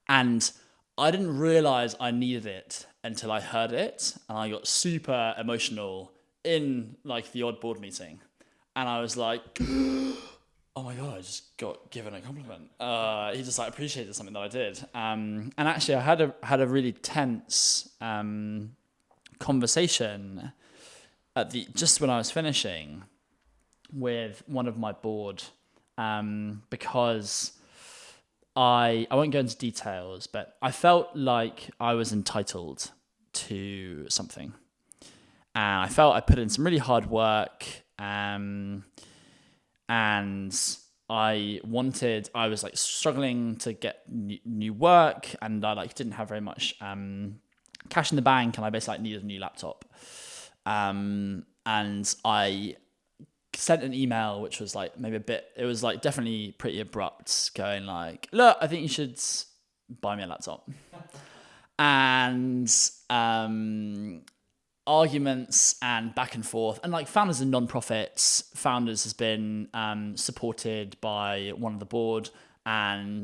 Speaker 3: And I didn't realize I needed it until I heard it, and I got super emotional in like the odd board meeting, and I was like, oh my God, I just got given a compliment. He just like appreciated something that I did. And actually I had a really tense conversation just when I was finishing with one of my board, because I won't go into details, but I felt like I was entitled to something. And I felt I put in some really hard work, and I was like struggling to get new work, and I like didn't have very much cash in the bank, and I basically like needed a new laptop. And I sent an email which was like it was like definitely pretty abrupt, going like, look, I think you should buy me a laptop. And arguments and back and forth, and like Founders are non-profits. Founders has been supported by one of the board, and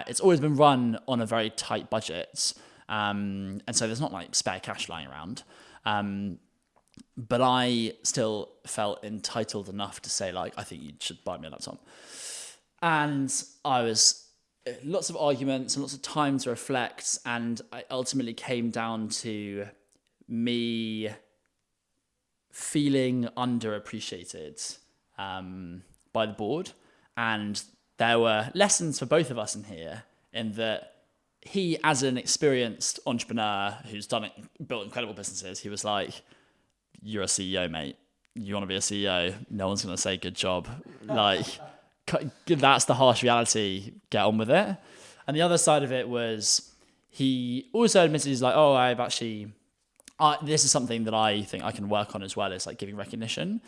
Speaker 3: it's always been run on a very tight budget, and so there's not like spare cash lying around, but I still felt entitled enough to say like, I think you should buy me a laptop. And I was lots of arguments and lots of time to reflect, and I ultimately came down to me feeling underappreciated by the board. And there were lessons for both of us in here, in that he, as an experienced entrepreneur who's built incredible businesses, he was like, "You're a CEO, mate. You want to be a CEO? No one's going to say good job. Like, that's the harsh reality. Get on with it." And the other side of it was, he also admitted, he's like, "Oh, this is something that I think I can work on as well, is like giving recognition."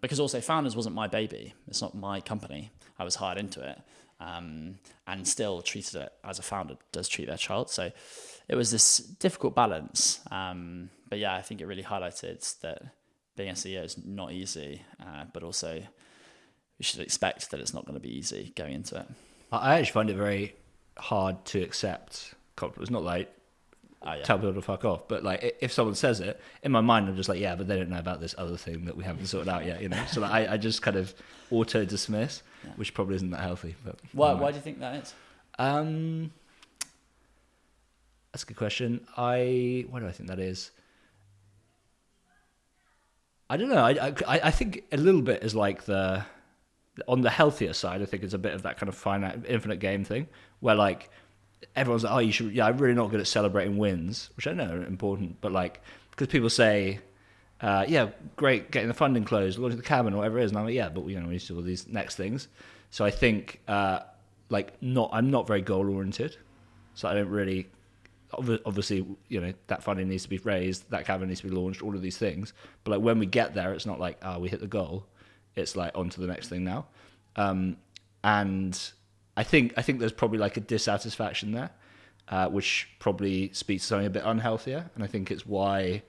Speaker 3: Because also Founders wasn't my baby. It's not my company. I was hired into it, and still treated it as a founder does treat their child. So it was this difficult balance. But yeah, I think it really highlighted that being a CEO is not easy, but also we should expect that it's not going to be easy going into it.
Speaker 2: I actually find it very hard to accept compliments. Not like tell people to fuck off, but like if someone says it, in my mind I'm just like, yeah, but they don't know about this other thing that we haven't sorted out yet, you know. So like, I just kind of auto dismiss, which probably isn't that healthy. But
Speaker 3: why do you think that is?
Speaker 2: That's a good question. Why do I think that is? I don't know. I think a little bit is like on the healthier side. I think it's a bit of that kind of finite, infinite game thing, where like everyone's like, "Oh, you should." Yeah, I'm really not good at celebrating wins, which I know are important, but like because people say, "Yeah, great, getting the funding closed, launching the cabin, or whatever it is," and I'm like, "Yeah, but we need to do all these next things." So I think I'm not very goal oriented, so I don't really. Obviously, that funding needs to be raised, that cabin needs to be launched, all of these things. But like when we get there, it's not like, we hit the goal. It's like on to the next thing now. And I think there's probably like a dissatisfaction there, which probably speaks to something a bit unhealthier. And I think it's why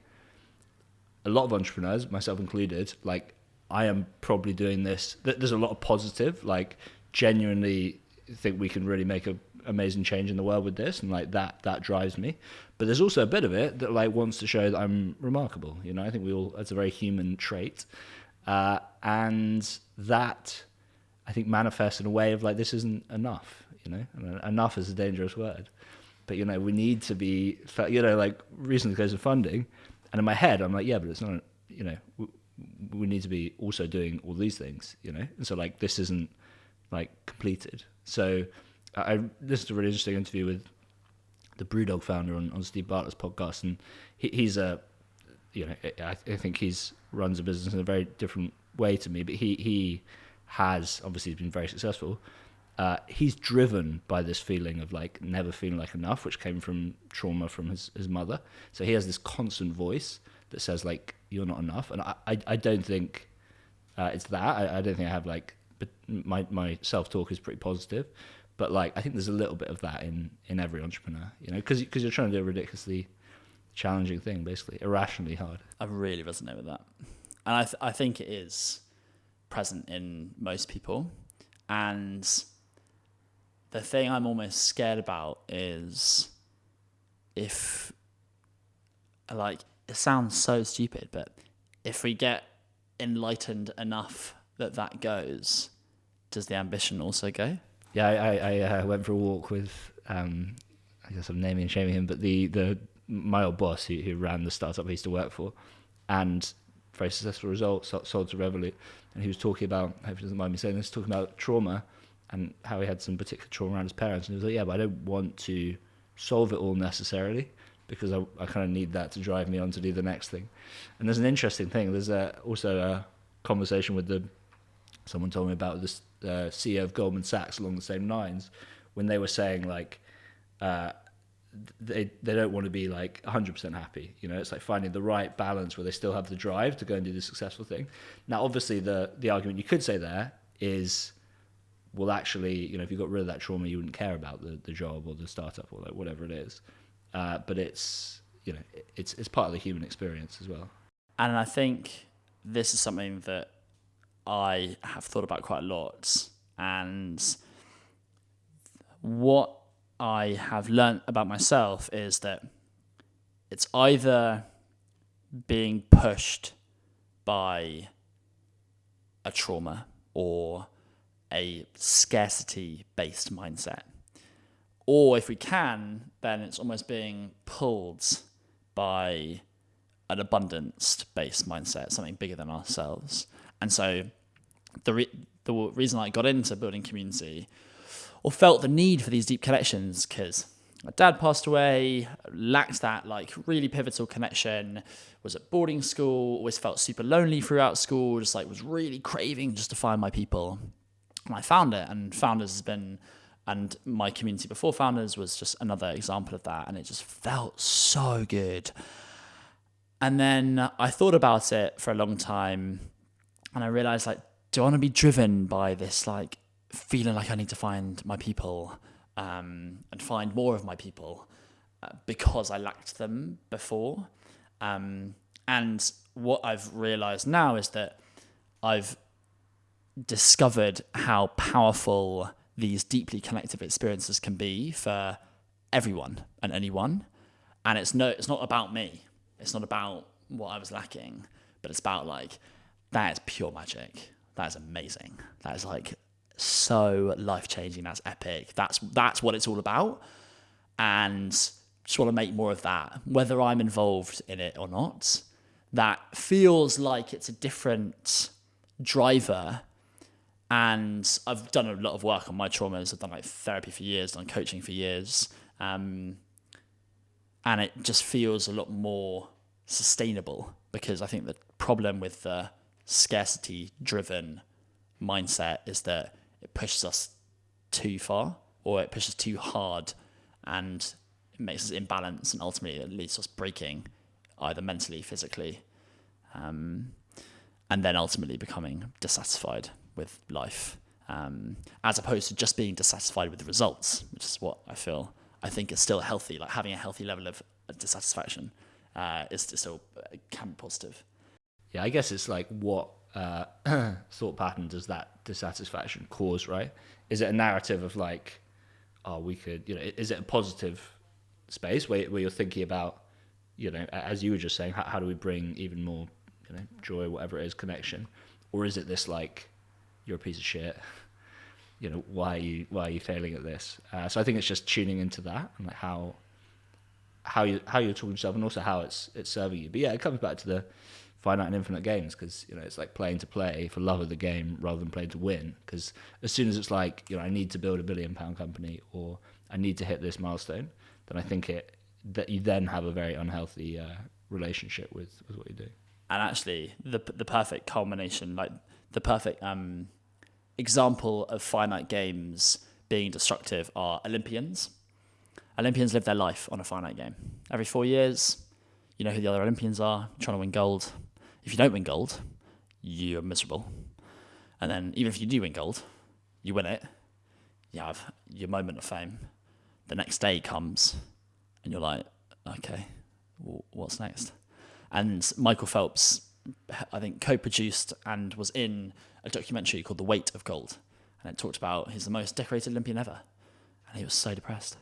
Speaker 2: a lot of entrepreneurs, myself included, like I am probably doing this. There's a lot of positive, like genuinely think we can really make a amazing change in the world with this, and like that drives me. But there's also a bit of it that like wants to show that I'm remarkable. I think it's a very human trait, and that I think manifests in a way of like, this isn't enough. And enough is a dangerous word, but we need to be like recently because of funding, and in my head I'm like, yeah, but it's not. We need to be also doing all these things. And so like this isn't like completed. So I listened to a really interesting interview with the Brewdog founder on Steve Bartlett's podcast, and he's I think he's runs a business in a very different way to me, but he has obviously been very successful. He's driven by this feeling of like never feeling like enough, which came from trauma from his mother. So he has this constant voice that says like, you're not enough, and I don't think it's that. I don't think I have like, but my self-talk is pretty positive. But like, I think there's a little bit of that in every entrepreneur, because you're trying to do a ridiculously challenging thing, basically, irrationally hard.
Speaker 3: I really resonate with that, and I think it is present in most people. And the thing I'm almost scared about is if, like, it sounds so stupid, but if we get enlightened enough that goes, does the ambition also go?
Speaker 2: Yeah, I went for a walk with, I guess I'm naming and shaming him, but my old boss who ran the startup I used to work for, and very successful results, sold to Revolut, and he was talking about, I hope he doesn't mind me saying this, talking about trauma and how he had some particular trauma around his parents, and he was like, yeah, but I don't want to solve it all necessarily, because I kind of need that to drive me on to do the next thing. And there's an interesting thing, there's also a conversation with someone told me about this CEO of Goldman Sachs along the same lines, when they were saying like they don't want to be like 100% happy. It's like finding the right balance where they still have the drive to go and do the successful thing. Now, obviously, the argument you could say there is, well, actually, if you got rid of that trauma, you wouldn't care about the job or the startup or like whatever it is. But it's part of the human experience as well.
Speaker 3: And I think this is something that I have thought about quite a lot, and what I have learnt about myself is that it's either being pushed by a trauma or a scarcity-based mindset, or if we can, then it's almost being pulled by an abundance-based mindset, something bigger than ourselves. And so the reason I got into building community or felt the need for these deep connections, because my dad passed away, lacked that like really pivotal connection, was at boarding school, always felt super lonely throughout school, just like was really craving just to find my people. And I found it, and Founders has been, and my community before Founders was just another example of that, and it just felt so good. And then I thought about it for a long time, and I realized, like, do I want to be driven by this like feeling like I need to find my people and find more of my people because I lacked them before? And what I've realized now is that I've discovered how powerful these deeply connective experiences can be for everyone and anyone. And it's not about me. It's not about what I was lacking, but it's about like, that is pure magic. That is amazing. That is like so life-changing. That's epic. That's what it's all about. And just want to make more of that, whether I'm involved in it or not. That feels like it's a different driver. And I've done a lot of work on my traumas. I've done like therapy for years, done coaching for years. And it just feels a lot more sustainable, because I think the problem with the scarcity-driven mindset is that it pushes us too far, or it pushes too hard, and it makes us imbalance, and ultimately it leads to us breaking either mentally, physically, and then ultimately becoming dissatisfied with life, as opposed to just being dissatisfied with the results, which is what I think is still healthy. Like having a healthy level of dissatisfaction is still can be positive.
Speaker 2: Yeah, I guess it's like what thought pattern does that dissatisfaction cause, right? Is it a narrative of like, oh, we could, is it a positive space where you're thinking about, as you were just saying, how do we bring even more, joy, whatever it is, connection? Or is it this like, you're a piece of shit, why are you failing at this? So I think it's just tuning into that and like how you're talking to yourself, and also how it's serving you. But yeah, it comes back to the finite and infinite games, because it's like playing to play for love of the game rather than playing to win. Because as soon as it's like I need to build £1 billion company, or I need to hit this milestone, then I think that you then have a very unhealthy relationship with what you do.
Speaker 3: And actually, the perfect culmination, like the perfect example of finite games being destructive, are Olympians. Olympians live their life on a finite game. Every 4 years, you know who the other Olympians are, trying to win gold. If you don't win gold, you're miserable. And then even if you do win gold, you win it, you have your moment of fame. The next day comes and you're like, okay, what's next? And Michael Phelps, I think, co-produced and was in a documentary called The Weight of Gold. And it talked about he's the most decorated Olympian ever. And he was so depressed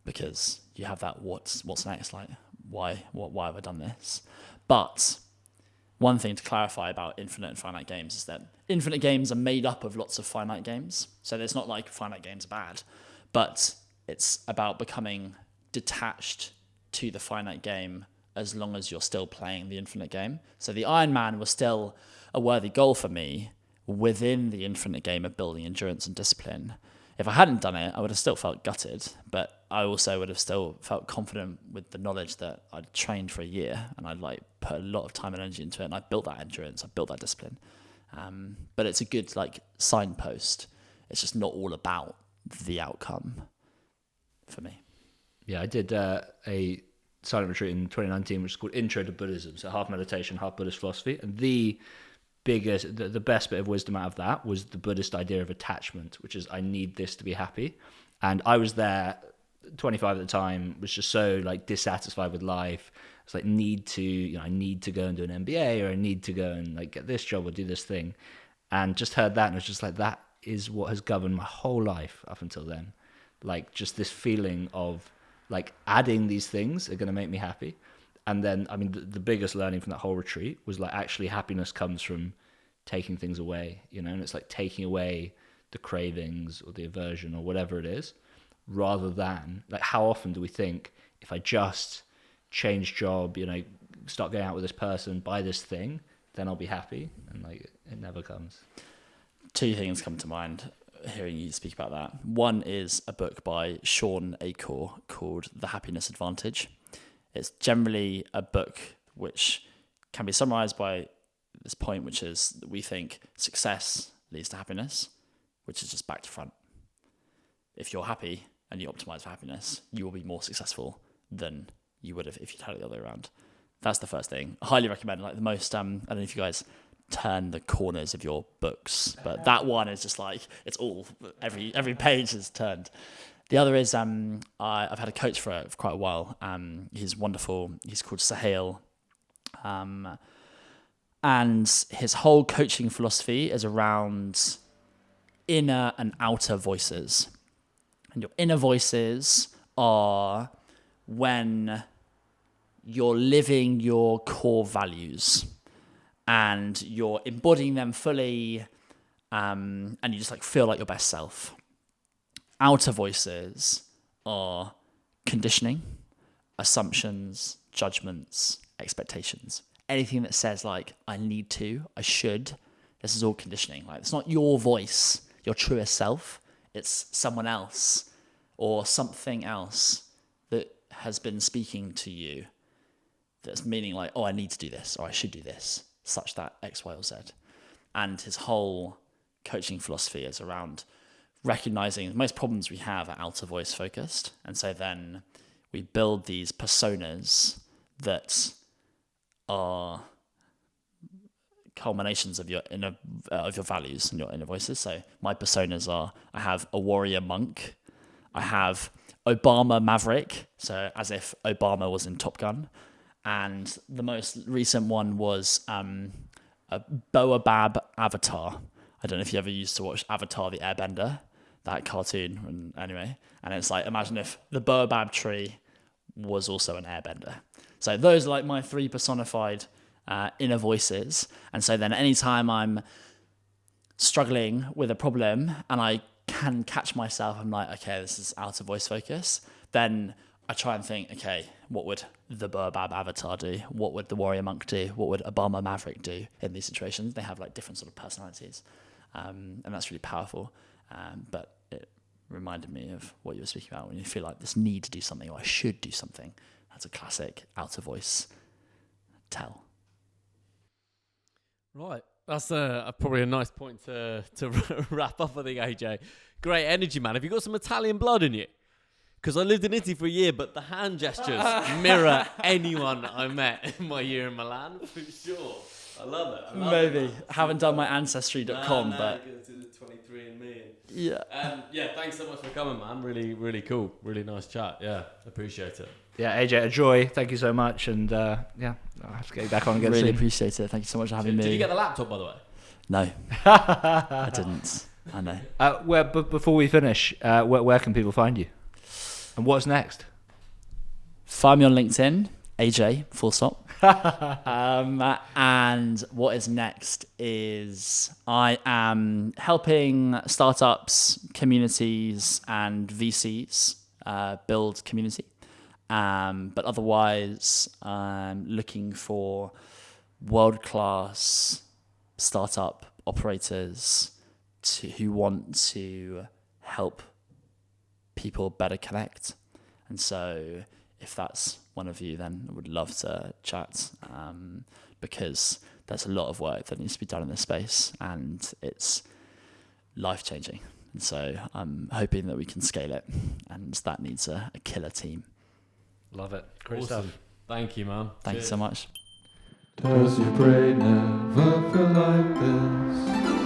Speaker 3: because you have that what's next? Like, why have I done this? But one thing to clarify about infinite and finite games is that infinite games are made up of lots of finite games. So it's not like finite games are bad, but it's about becoming detached to the finite game as long as you're still playing the infinite game. So the Ironman was still a worthy goal for me within the infinite game of building endurance and discipline. If I hadn't done it, I would have still felt gutted, but I also would have still felt confident with the knowledge that I'd trained for a year and I'd like put a lot of time and energy into it, and I built that endurance, I built that discipline. But it's a good like signpost. It's just not all about the outcome for me.
Speaker 2: Yeah, I did a silent retreat in 2019, which is called Intro to Buddhism. So half meditation, half Buddhist philosophy. And the best bit of wisdom out of that was the Buddhist idea of attachment, which is I need this to be happy. And I was there, 25 at the time, was just so like dissatisfied with life. It's like I need to go and do an MBA, or I need to go and like get this job or do this thing. And just heard that and it was just like, that is what has governed my whole life up until then. Like just this feeling of like adding these things are going to make me happy. And then, I mean, the biggest learning from that whole retreat was like actually happiness comes from taking things away, and it's like taking away the cravings or the aversion or whatever it is, rather than like how often do we think if I just, change job, start going out with this person, buy this thing, then I'll be happy. And like, it never comes.
Speaker 3: Two things come to mind hearing you speak about that. One is a book by Sean Acor called The Happiness Advantage. It's generally a book which can be summarized by this point, which is that we think success leads to happiness, which is just back to front. If you're happy and you optimize for happiness, you will be more successful than you would have if you'd had it the other way around. That's the first thing. I highly recommend, like the most, I don't know if you guys turn the corners of your books, but that one is just like, it's all, every page is turned. The other is, I've had a coach for quite a while. He's wonderful. He's called Sahil. And his whole coaching philosophy is around inner and outer voices. And your inner voices are when you're living your core values and you're embodying them fully, and you just like feel like your best self. Outer voices are conditioning, assumptions, judgments, expectations. Anything that says like, I need to, I should, this is all conditioning. Like, it's not your voice, your truest self. It's someone else or something else that has been speaking to you that's meaning like, oh, I need to do this or I should do this, such that X, Y, or Z. And his whole coaching philosophy is around recognizing most problems we have are outer voice focused. And so then we build these personas that are culminations of your inner of your values and your inner voices. So my personas are, I have a warrior monk, I have Obama Maverick, so as if Obama was in Top Gun, and the most recent one was a Boabab Avatar. I don't know if you ever used to watch Avatar the Airbender, that cartoon, anyway, and it's like, imagine if the Boabab tree was also an airbender. So those are like my three personified inner voices. And so then anytime I'm struggling with a problem and I can catch myself, I'm like, okay, this is outer voice focus. Then I try and think, okay, what would the Boabab Avatar do? What would the Warrior Monk do? What would Obama Maverick do in these situations? They have like different sort of personalities. And that's really powerful. But it reminded me of what you were speaking about when you feel like this need to do something or I should do something. That's a classic outer voice tell.
Speaker 1: Right. That's probably a nice point to wrap up, I think, AJ. Great energy, man. Have you got some Italian blood in you? Because I lived in Italy for a year, but the hand gestures mirror anyone I met in my year in Milan, for sure. I love it.
Speaker 3: Maybe. I haven't done my Ancestry.com, but...
Speaker 1: Go to the 23andMe.
Speaker 3: Yeah.
Speaker 1: Yeah, thanks so much for coming, man. Really, really cool. Really nice chat. Yeah, appreciate it.
Speaker 2: Yeah, AJ, a joy. Thank you so much. And yeah, I'll have to get you back on again
Speaker 3: Really
Speaker 2: soon.
Speaker 3: appreciate it. Thank you so much for having me.
Speaker 1: Did you get the laptop, by the way?
Speaker 3: No. I didn't. I know.
Speaker 2: Before we finish, where can people find you? And what's next?
Speaker 3: Find me on LinkedIn, AJ, full stop. And what is next is I am helping startups, communities, and VCs build community. But otherwise, I'm looking for world-class startup operators who want to help people better connect. And so if that's one of you, then I would love to chat, because there's a lot of work that needs to be done in this space and it's life-changing. And so I'm hoping that we can scale it, and that needs a killer team.
Speaker 2: Love it. Great
Speaker 1: Awesome.
Speaker 2: stuff.
Speaker 1: Thank you, man.
Speaker 3: Thank you so much.
Speaker 4: Does your brain ever feel like this?